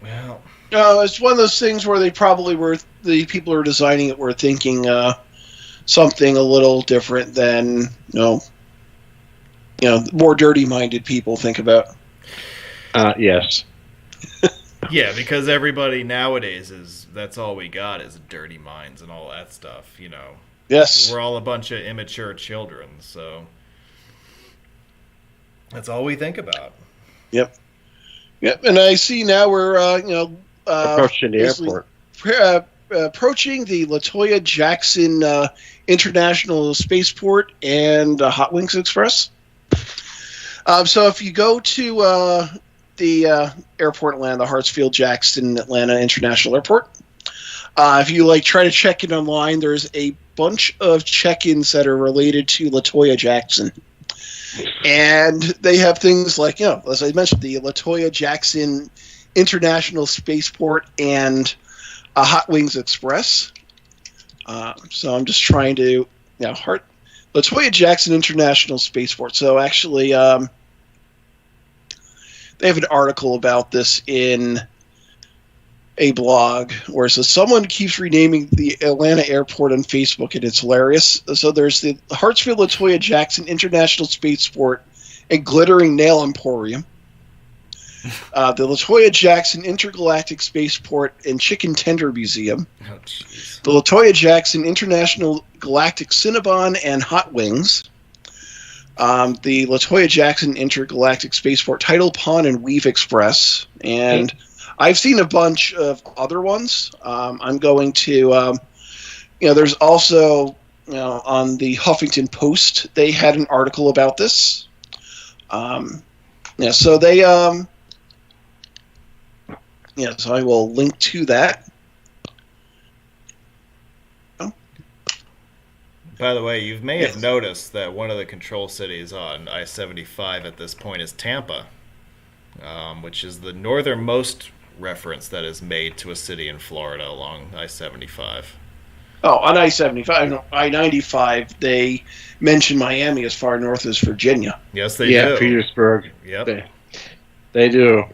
Well. No, it's one of those things where they probably were, the people who were designing it were thinking something a little different than, more dirty-minded people think about. Yes. Yeah, because everybody nowadays that's all we got is dirty minds and all that stuff, Yes. We're all a bunch of immature children, so that's all we think about. Yep. Yep, and I see now we're, approaching the airport. Approaching the LaToya Jackson International Spaceport and Hot Wings Express. So if you go to the airport in Atlanta, the Hartsfield-Jackson Atlanta International Airport, if you try to check in online, there's a bunch of check-ins that are related to LaToya Jackson. And they have things like, as I mentioned, the LaToya Jackson International Spaceport and a Hot Wings Express. So I'm just trying to, LaToya Jackson International Spaceport. So actually, they have an article about this in a blog where it says someone keeps renaming the Atlanta airport on Facebook, and it's hilarious. So there's the Hartsfield LaToya Jackson International Spaceport and Glittering Nail Emporium. The LaToya Jackson Intergalactic Spaceport and Chicken Tender Museum. Oh, jeez. The LaToya Jackson International Galactic Cinnabon and Hot Wings. The LaToya Jackson Intergalactic Spaceport Tidal Pond and Weave Express. And I've seen a bunch of other ones. I'm going to, there's also, on the Huffington Post, they had an article about this. So they, so I will link to that. By the way, you may have noticed that one of the control cities on I-75 at this point is Tampa, which is the northernmost reference that is made to a city in Florida along I-75. Oh, on I-75, I-95, they mention Miami as far north as Virginia. Yes, they do. Yeah, Petersburg. Yep. They do.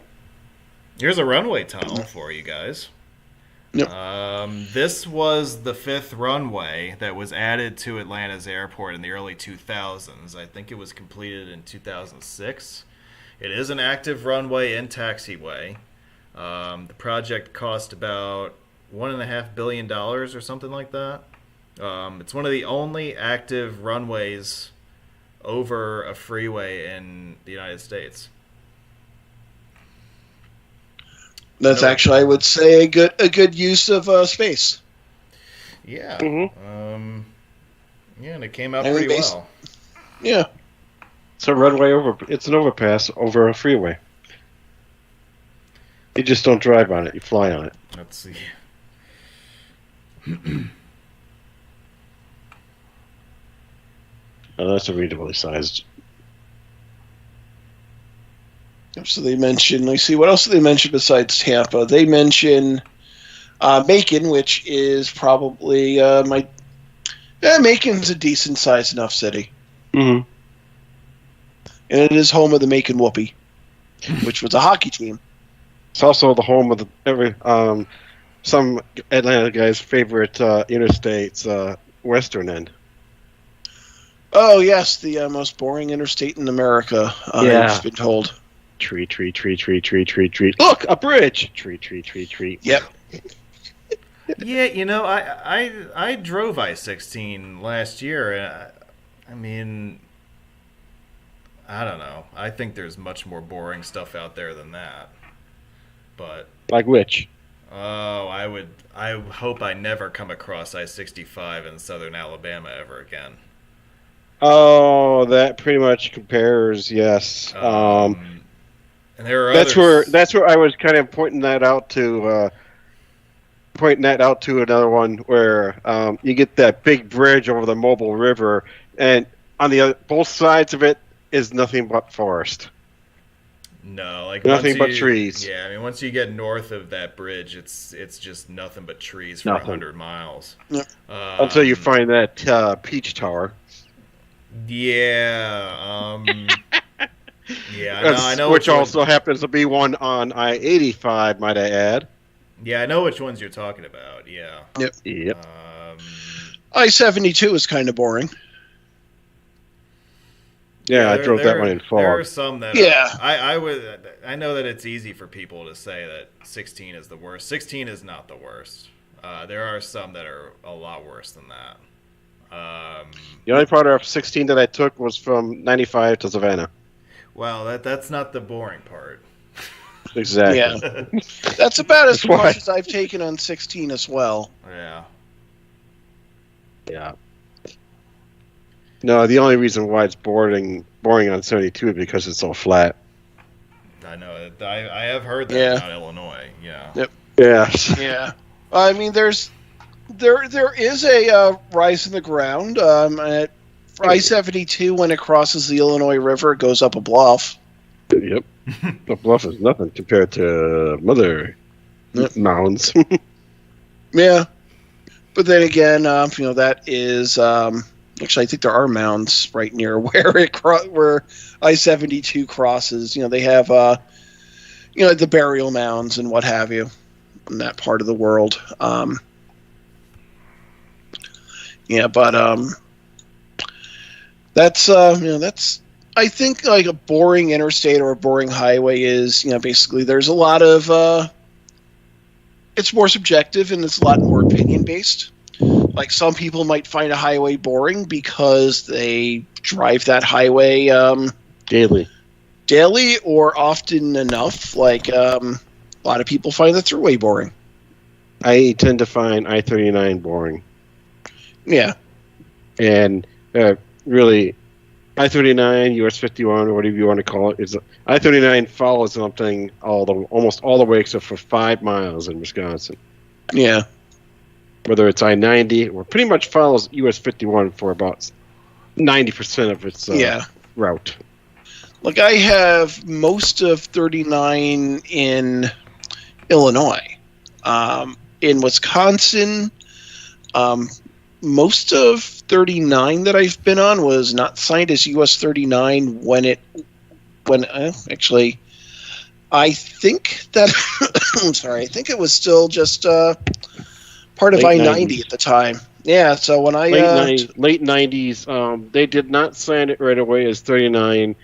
Here's a runway tunnel for you guys. Yep. This was the 5th runway that was added to Atlanta's airport in the early 2000s. I think it was completed in 2006. It is an active runway and taxiway. The project cost about $1.5 billion or something like that. It's one of the only active runways over a freeway in the United States. That's actually, I would say, a good use of space. Yeah. Mm-hmm. And it came out pretty well. Yeah. It's a runway over. It's an overpass over a freeway. You just don't drive on it. You fly on it. Let's see. Oh, that's a reasonably sized. So they mention, let's see, what else do they mention besides Tampa? They mention Macon, which is probably Yeah, Macon's a decent sized enough city. Mm-hmm. And it is home of the Macon Whoopie, which was a hockey team. It's also the home of some Atlanta guys' favorite interstate's western end. Oh, yes, the most boring interstate in America, I've been told. Tree. Look, a bridge! Tree. Yep. Yeah, you know, I drove I-16 last year, and I mean, I don't know. I think there's much more boring stuff out there than that. But Like which? oh, I hope I never come across I-65 in southern Alabama ever again. Oh, that pretty much compares. Yes. And there are That's others. where I was kind of pointing that out to another one where you get that big bridge over the Mobile River, and on both sides of it is nothing but forest. No, like Nothing but trees. Yeah, I mean, once you get north of that bridge, it's just nothing but trees for 100 miles. Yep. Until you find that peach tower. Yeah. Yeah, I know. Which also happens to be one on I-85, might I add. Yeah, I know which ones you're talking about. Yeah. Yep. I-72 is kind of boring. Yeah, I drove that one in fog. There are some that I know that it's easy for people to say that 16 is the worst. 16 is not the worst. There are some that are a lot worse than that. The only part of 16 that I took was from 95 to Savannah. Well, that's not the boring part. Exactly. Yeah. That's about as much as I've taken on 16 as well. Yeah. Yeah. No, the only reason why it's boring on 72 is because it's so flat. I know. I have heard that about Illinois. Yeah. Yep. Yeah. Yeah. I mean, there is a rise in the ground. At I-72, when it crosses the Illinois River, it goes up a bluff. Yep. The bluff is nothing compared to Mother Mounds. Yeah. But then again, that is... actually, I think there are mounds right near where where I-72 crosses. They have, the burial mounds and what have you in that part of the world. That's I think like a boring interstate or a boring highway is, basically there's a lot of it's more subjective and it's a lot more opinion based. Like some people might find a highway boring because they drive that highway daily or often enough. Like a lot of people find the thruway boring. I tend to find I-39 boring. Yeah. And really, I-39, US 51, or whatever you want to call it, is I-39 follows something almost all the way except for 5 miles in Wisconsin. Yeah. Whether it's I-90, or pretty much follows US 51 for about 90% of its route. Look, I have most of 39 in Illinois. In Wisconsin, most of 39 that I've been on was not signed as US 39 actually, I think that, I'm sorry, I think it was still just part of Late I-90 90s. at the time. Yeah, so when I... late 90s, they did not sign it right away as 39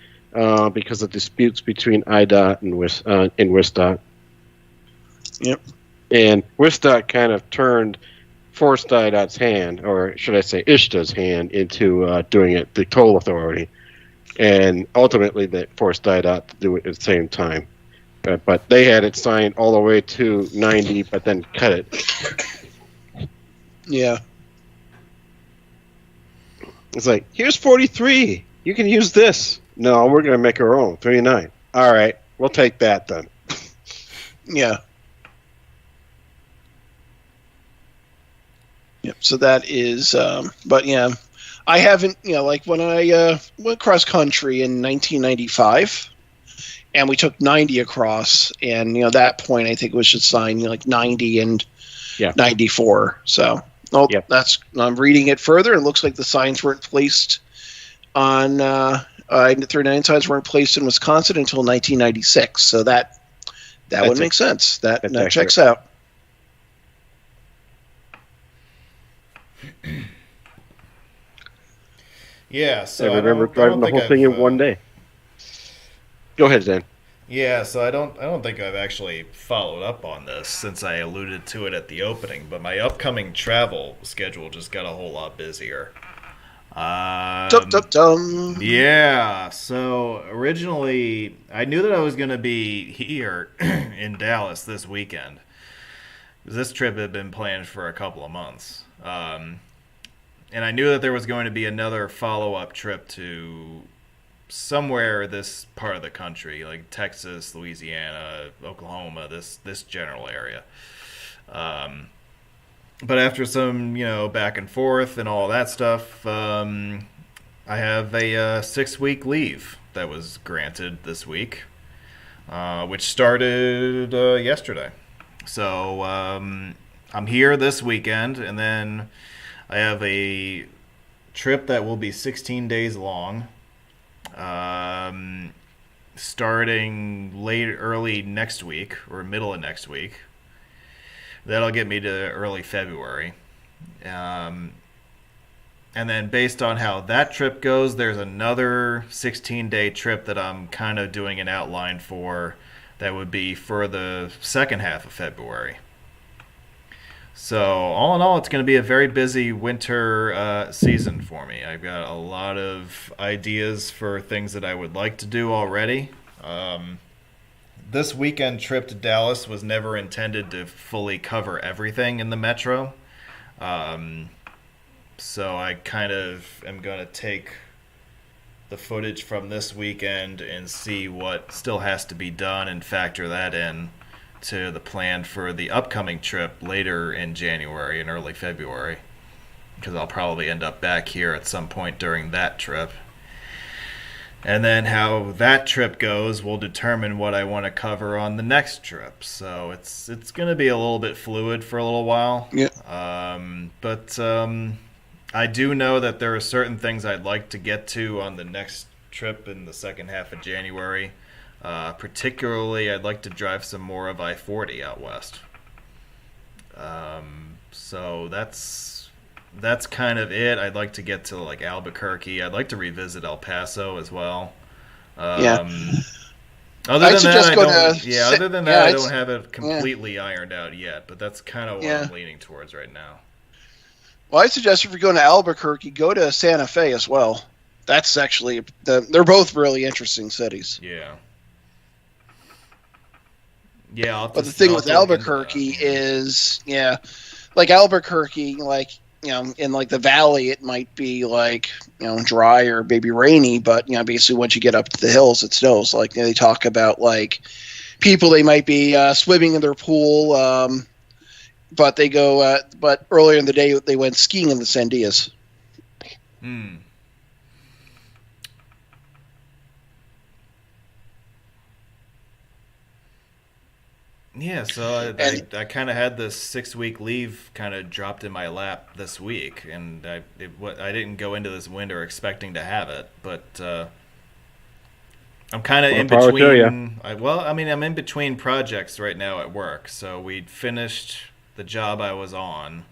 because of disputes between IDOT and WSDOT. Yep. And WSDOT kind of forced IDOT's hand, or should I say ISHTA's hand, into doing it, the toll authority. And ultimately they forced IDOT to do it at the same time. But they had it signed all the way to 90, but then cut it. Yeah. It's like, here's 43. You can use this. No, we're going to make our own. 39. All right. We'll take that then. Yeah. Yep. So that is, but yeah, I haven't, like when I went cross country in 1995 and we took 90 across, and, that point I think it was just signed, like 90 and 94. So, Oh, Yep. I'm reading it further. It looks like the signs weren't placed on 39 signs weren't placed in Wisconsin until 1996. So that would make sense. That checks out. Yeah, so I remember driving the whole thing in one day. Go ahead, Dan. Yeah, so I don't think I've actually followed up on this since I alluded to it at the opening, but my upcoming travel schedule just got a whole lot busier. Yeah, so originally I knew that I was going to be here in Dallas this weekend. This trip had been planned for a couple of months. And I knew that there was going to be another follow-up trip to somewhere this part of the country, like Texas, Louisiana, Oklahoma, this general area. But after some, back and forth and all that stuff, I have a 6-week leave that was granted this week, which started yesterday. So I'm here this weekend, and then I have a trip that will be 16 days long, starting early next week or middle of next week. That'll get me to early February. And then based on how that trip goes, there's another 16-day trip that I'm kind of doing an outline for that would be for the second half of February. So all in all, it's going to be a very busy winter season for me. I've got a lot of ideas for things that I would like to do already. This weekend trip to Dallas was never intended to fully cover everything in the metro. So I kind of am going to take the footage from this weekend and see what still has to be done and factor that in to the plan for the upcoming trip later in January and early February, because I'll probably end up back here at some point during that trip. And then how that trip goes will determine what I want to cover on the next trip. So it's going to be a little bit fluid for a little while. Yeah. But I do know that there are certain things I'd like to get to on the next trip in the second half of January. Particularly, I'd like to drive some more of I-40 out west. So that's kind of it. I'd like to get to like Albuquerque. I'd like to revisit El Paso as well. Yeah. Other than that, I don't have it completely ironed out yet. But that's kind of what I'm leaning towards right now. Well, I suggest if you're going to Albuquerque, go to Santa Fe as well. That's actually they're both really interesting cities. Yeah. Yeah, but the thing with Albuquerque is, like Albuquerque, like, in like the valley, it might be like, dry or maybe rainy, but, basically once you get up to the hills, it snows. Like they talk about like people, they might be swimming in their pool, but they go, but earlier in the day, they went skiing in the Sandias. Hmm. Yeah, so I kind of had this 6-week leave kind of dropped in my lap this week, and I didn't go into this winter expecting to have it, but I'm kind of in between. I'm in between projects right now at work. So we'd finished the job I was on.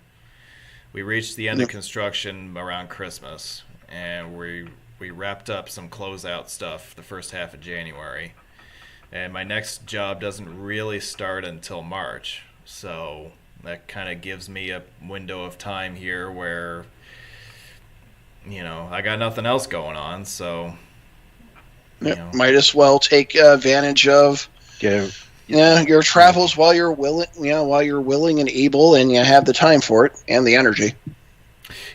We reached the end of construction around Christmas, and we wrapped up some closeout stuff the first half of January. And my next job doesn't really start until March. So that kind of gives me a window of time here where, I got nothing else going on. So, might as well take advantage of your travels while you're willing and able, and you have the time for it and the energy.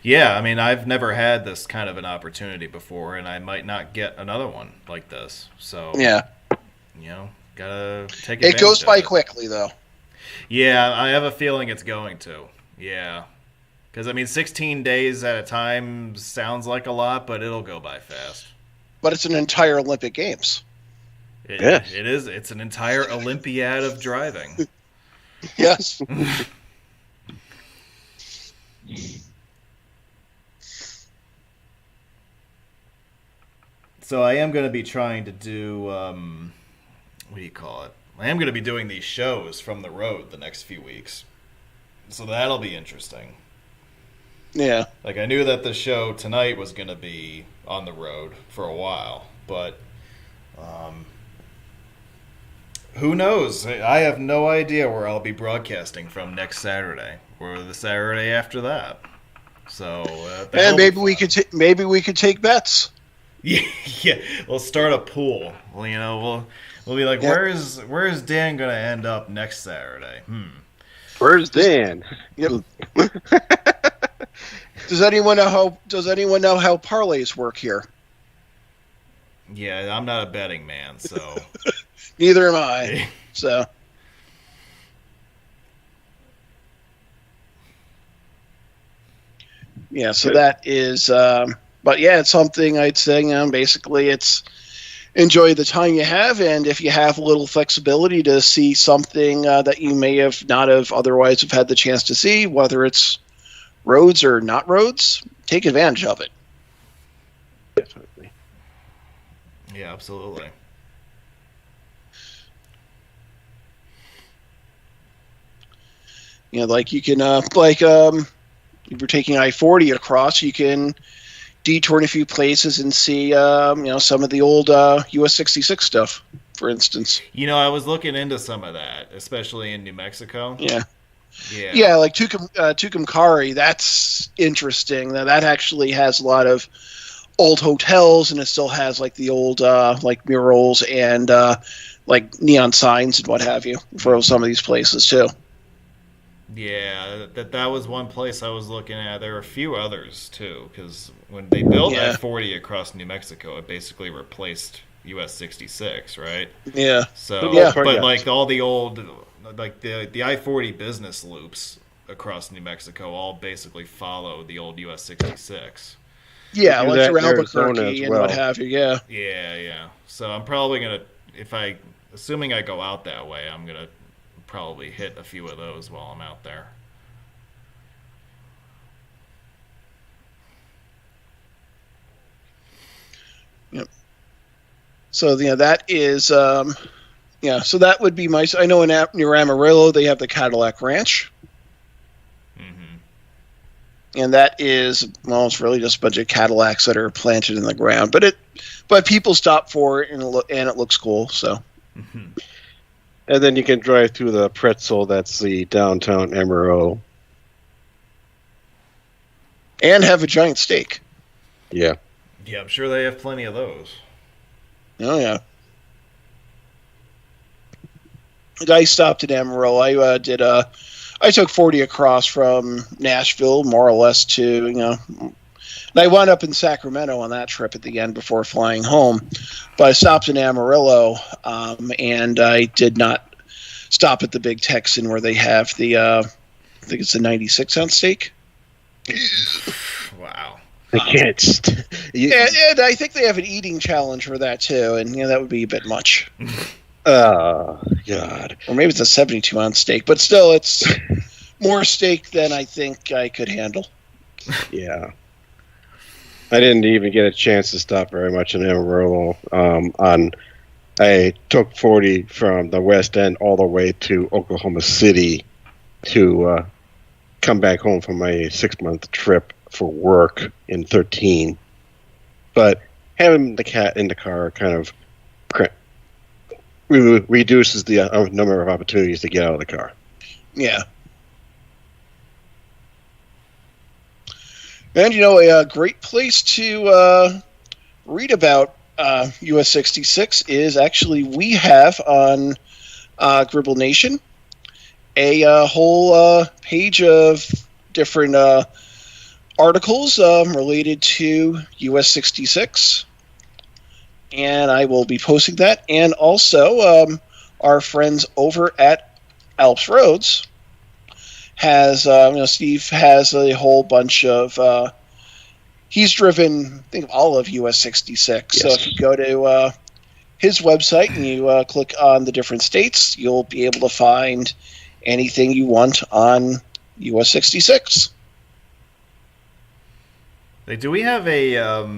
Yeah, I mean, I've never had this kind of an opportunity before, and I might not get another one like this. So gotta take advantage. It goes by quickly, though. Yeah, I have a feeling it's going to. Yeah. Because, 16 days at a time sounds like a lot, but it'll go by fast. But it's an entire Olympic Games. It is. It's an entire Olympiad of driving. Yes. So I am going to be trying to do, what do you call it? I am going to be doing these shows from the road the next few weeks. So that'll be interesting. Yeah. Like, I knew that the show tonight was going to be on the road for a while, but who knows? I have no idea where I'll be broadcasting from next Saturday or the Saturday after that. So, and maybe we could take bets. Yeah, we'll start a pool. Well, we'll be like, where is Dan going to end up next Saturday? Where's Dan? Yep. Does anyone know how parlays work here? Yeah, I'm not a betting man, so neither am I. So yeah, so that is but yeah, it's something I'd say, basically it's enjoy the time you have, and if you have a little flexibility to see something that you may have not have otherwise have had the chance to see, whether it's roads or not roads, take advantage of it. Definitely. Yeah, absolutely. Like you can if you're taking I-40 across, you can detour in a few places and see some of the old US 66 stuff, for instance. I was looking into some of that, especially in New Mexico. Yeah, like Tucumcari, that's interesting. That actually has a lot of old hotels, and it still has like the old like murals and like neon signs and what have you for some of these places too. Yeah, that was one place I was looking at. There were a few others too, because when they built I-40 across New Mexico, it basically replaced US 66, right? Yeah. So, but like all the old, like the I-40 business loops across New Mexico, all basically follow the old US 66. Yeah, like through Albuquerque and what have you. Yeah. Yeah. So I'm probably gonna, assuming I go out that way, I'm gonna probably hit a few of those while I'm out there. Yep. So that is so that would be my. I know near Amarillo they have the Cadillac Ranch, and that is it's really just a bunch of Cadillacs that are planted in the ground, but people stop for it and it looks cool. So. And then you can drive through the pretzel. That's the downtown Amarillo. And have a giant steak. Yeah. Yeah, I'm sure they have plenty of those. Oh, yeah. I stopped at Amarillo. I took 40 across from Nashville, more or less, to, and I wound up in Sacramento on that trip at the end before flying home. But I stopped in Amarillo, and I did not stop at the Big Texan where they have the, I think it's the 96-ounce steak. Wow. I can't. And I think they have an eating challenge for that, too, and that would be a bit much. Oh, God. Or maybe it's a 72-ounce steak, but still, it's more steak than I think I could handle. Yeah. I didn't even get a chance to stop very much in Amarillo. I took 40 from the West End all the way to Oklahoma City to come back home from my 6-month trip for work in 13. But having the cat in the car kind of reduces the number of opportunities to get out of the car. Yeah. And, a great place to read about US 66 is actually we have on Gribble Nation a whole page of different articles related to US 66. And I will be posting that. And also our friends over at Alps Roads has, Steve has a whole bunch of, he's driven, I think, all of US 66. Yes. So if you go to his website and you click on the different states, you'll be able to find anything you want on US 66. Do we have a,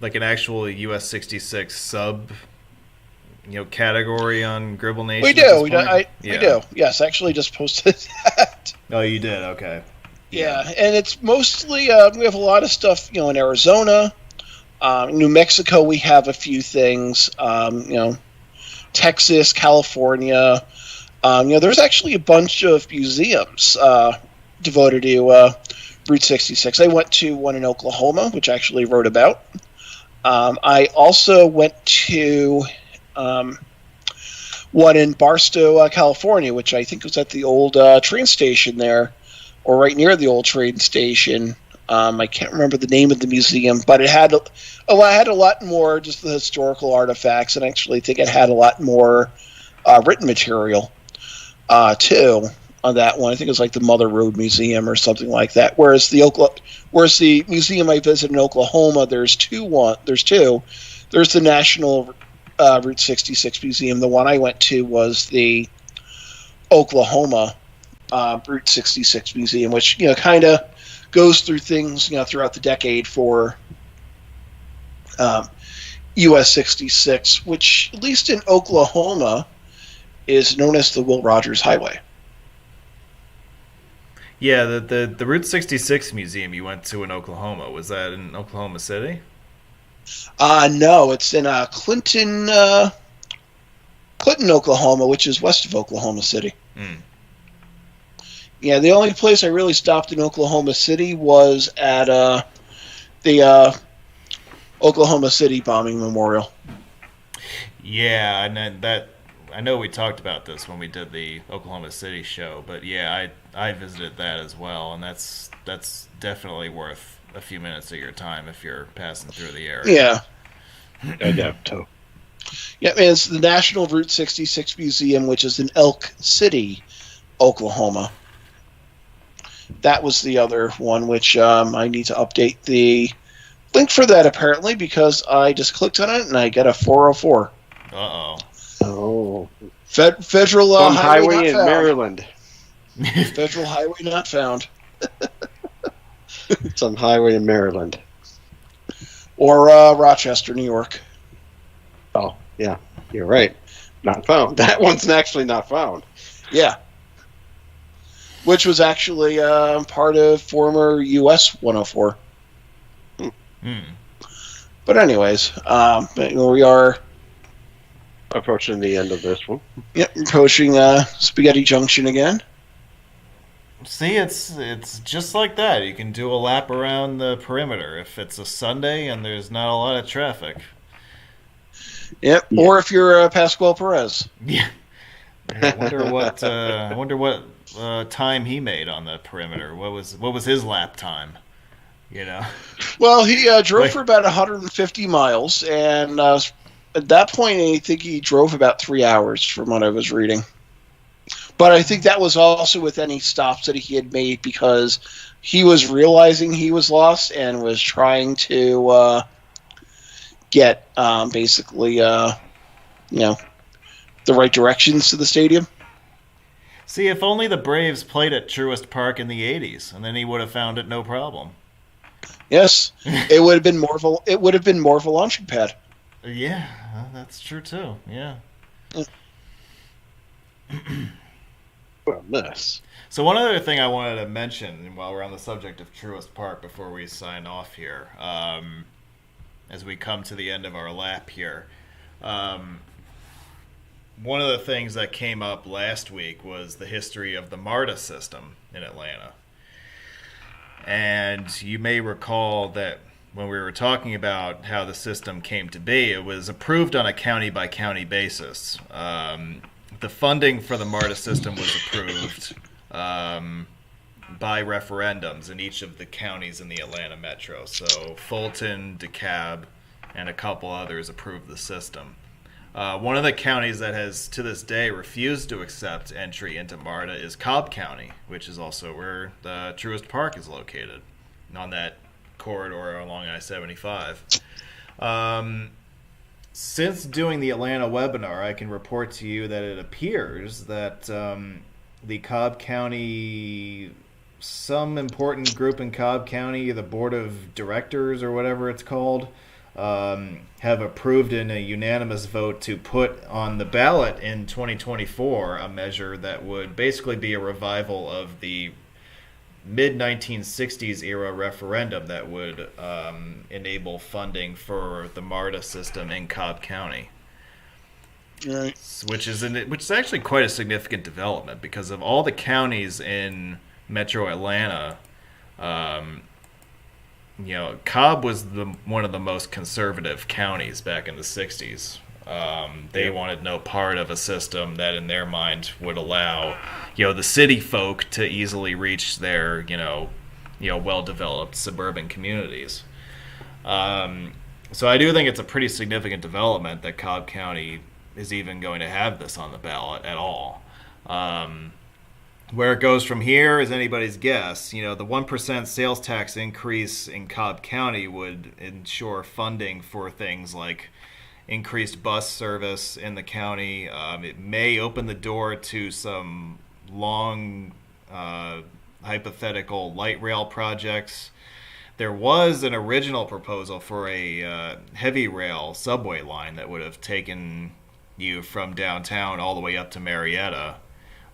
like an actual US 66 sub, category on Gribble Nation? We do. We do. Yes, I actually just posted that. Oh, you did? Okay. Yeah, and it's mostly we have a lot of stuff, in Arizona, New Mexico. We have a few things, Texas, California. There's actually a bunch of museums devoted to Route 66. I went to one in Oklahoma, which I actually wrote about. I also went to one in Barstow, California, which I think was at the old train station there, or right near the old train station. I can't remember the name of the museum, but it had a lot more just the historical artifacts, and I actually think it had a lot more written material too on that one. I think it was like the Mother Road Museum or something like that. Whereas the museum I visited in Oklahoma, there's two. There's the National Route 66 Museum. The one I went to was the Oklahoma Route 66 Museum, which kind of goes through things throughout the decade for US 66, which at least in Oklahoma is known as the Will Rogers Highway. Yeah, the Route 66 museum you went to in Oklahoma, was that in Oklahoma City? No, it's in Clinton, Oklahoma, which is west of Oklahoma City. Mm. Yeah, the only place I really stopped in Oklahoma City was at the Oklahoma City bombing memorial. Yeah, and I know we talked about this when we did the Oklahoma City show, but yeah, I visited that as well, and that's definitely worth a few minutes of your time if you're passing through the area. Yeah. I doubt so. Yeah, man, it's the National Route 66 Museum, which is in Elk City, Oklahoma. That was the other one, which I need to update the link for that, apparently, because I just clicked on it and I get a 404. Uh-oh. Oh. Federal highway in Maryland. Federal highway not found. Some highway in Maryland. Or Rochester, New York. Oh, yeah. You're right. Not found. That one's actually not found. Yeah. Which was actually part of former US 104. But anyways, we are approaching the end of this one. Yep, approaching Spaghetti Junction again. See, it's just like that. You can do a lap around the perimeter if it's a Sunday and there's not a lot of traffic. Yep, yeah. Or if you're Pasquale Perez. Yeah. I wonder what time he made on the perimeter. What was his lap time? Well, he drove for about 150 miles, and at that point, I think he drove about 3 hours from what I was reading. But I think that was also with any stops that he had made because he was realizing he was lost and was trying to get basically, the right directions to the stadium. See, if only the Braves played at Truist Park in the 80s, and then he would have found it no problem. Yes, it would have been more of a launching pad. Yeah, that's true too. Yeah. Well, this. So one other thing I wanted to mention while we're on the subject of Truist Park before we sign off here, as we come to the end of our lap here, one of the things that came up last week was the history of the MARTA system in Atlanta. And you may recall that when we were talking about how the system came to be, it was approved on a county-by-county basis. The funding for the MARTA system was approved by referendums in each of the counties in the Atlanta metro. So Fulton, DeKalb, and a couple others approved the system. One of the counties that has, to this day, refused to accept entry into MARTA is Cobb County, which is also where the Truist Park is located, on that corridor along I-75. Since doing the Atlanta webinar, I can report to you that it appears that the Cobb County, some important group in Cobb County, the Board of Directors or whatever it's called, have approved in a unanimous vote to put on the ballot in 2024 a measure that would basically be a revival of the mid-1960s era referendum that would enable funding for the MARTA system in Cobb County. Right. Which is actually quite a significant development because of all the counties in Metro Atlanta. Cobb was one of the most conservative counties back in the 60s. They wanted no part of a system that, in their mind, would allow, the city folk to easily reach their, well-developed suburban communities. So I do think it's a pretty significant development that Cobb County is even going to have this on the ballot at all. Where it goes from here is anybody's guess. The 1% sales tax increase in Cobb County would ensure funding for things like increased bus service in the county. It may open the door to some long hypothetical light rail projects. There was an original proposal for a heavy rail subway line that would have taken you from downtown all the way up to Marietta.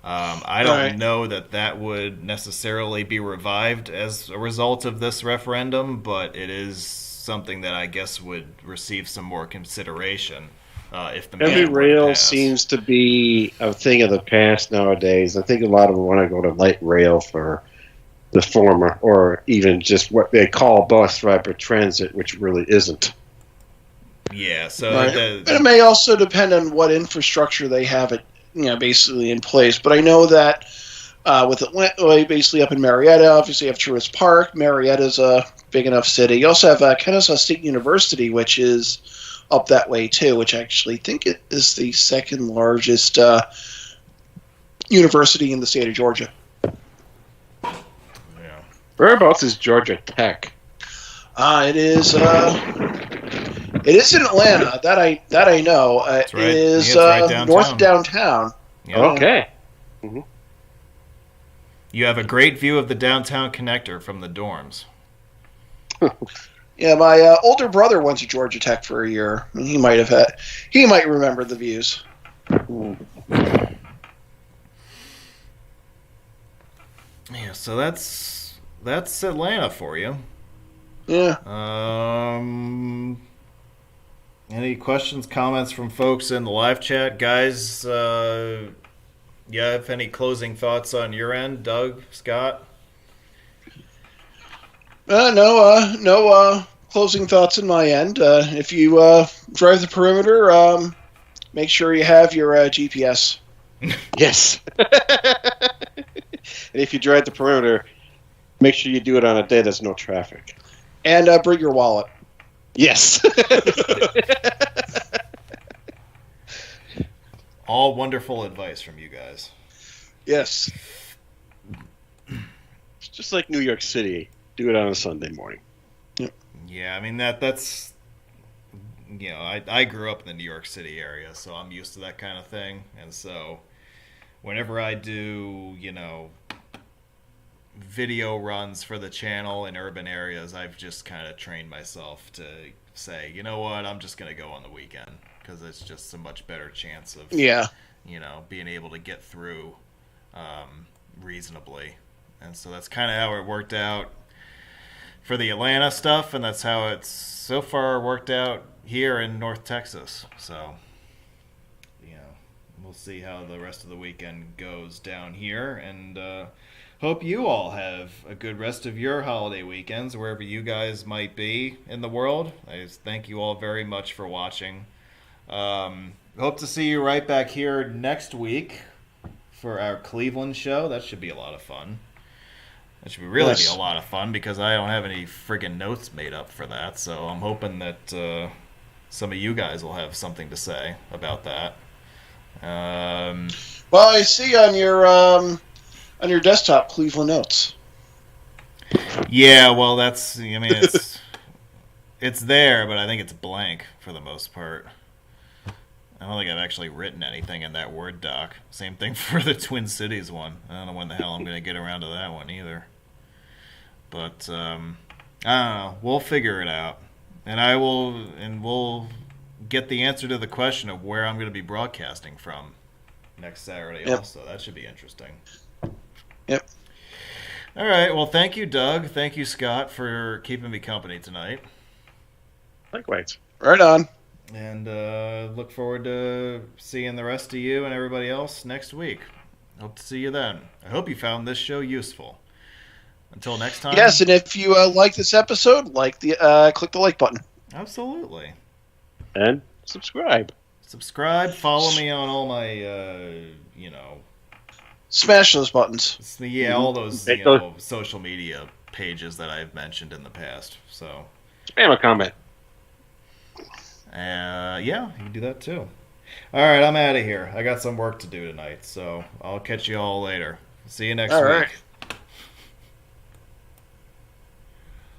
I don't know that would necessarily be revived as a result of this referendum, but it is something that I guess would receive some more consideration if the heavy rail seems to be a thing of the past nowadays. I think a lot of them want to go to light rail for the former, or even just what they call bus rapid transit, which really isn't. Yeah, so but it may also depend on what infrastructure they have basically in place. But I know that with Atlanta, basically up in Marietta, obviously you have Truist Park. Marietta's a big enough city. You also have Kennesaw State University, which is up that way too, which I actually think it is the second largest university in the state of Georgia. Yeah. Whereabouts is Georgia Tech? It is. It is in Atlanta. That I know. That's right. It is right downtown. north downtown. Yeah. Okay. Mm-hmm. You have a great view of the downtown connector from the dorms. Yeah, my older brother went to Georgia Tech for a year. He might remember the views. Yeah, so that's Atlanta for you. Yeah. Any questions, comments from folks in the live chat, guys? Have any closing thoughts on your end, Doug, Scott? No closing thoughts on my end. If you drive the perimeter, make sure you have your GPS. Yes. And if you drive the perimeter, make sure you do it on a day there's no traffic. And bring your wallet. Yes. All wonderful advice from you guys. Yes. It's just like New York City. Do it on a Sunday morning. Yeah, I mean that's I grew up in the New York City area, so I'm used to that kind of thing. And so whenever I do, video runs for the channel in urban areas, I've just kind of trained myself to say, you know what, I'm just going to go on the weekend because it's just a much better chance of being able to get through reasonably. And so that's kind of how it worked out for the Atlanta stuff, and that's how it's so far worked out here in North Texas. So we'll see how the rest of the weekend goes down here, and hope you all have a good rest of your holiday weekends, wherever you guys might be in the world. I just thank you all very much for watching. Hope to see you right back here next week for our Cleveland show. That should be a lot of fun. That should really be a lot of fun because I don't have any friggin' notes made up for that. So I'm hoping that some of you guys will have something to say about that. Well, I see on your desktop Cleveland Notes. Yeah, well, it's there, but I think it's blank for the most part. I don't think I've actually written anything in that Word doc. Same thing for the Twin Cities one. I don't know when the hell I'm going to get around to that one either. But, I don't know. We'll figure it out. And we'll get the answer to the question of where I'm going to be broadcasting from next Saturday. Yep. Also, that should be interesting. Yep. All right. Well, thank you, Doug. Thank you, Scott, for keeping me company tonight. Likewise. Right on. And look forward to seeing the rest of you and everybody else next week. Hope to see you then. I hope you found this show useful. Until next time. Yes, and if you like this episode, click the like button. Absolutely. And subscribe. Subscribe. Follow me on all my, Smash those buttons. yeah, all those social media pages that I've mentioned in the past. So. Spam a comment. Yeah, you can do that too. All right, I'm out of here. I got some work to do tonight, so I'll catch you all later. See you next week. Right.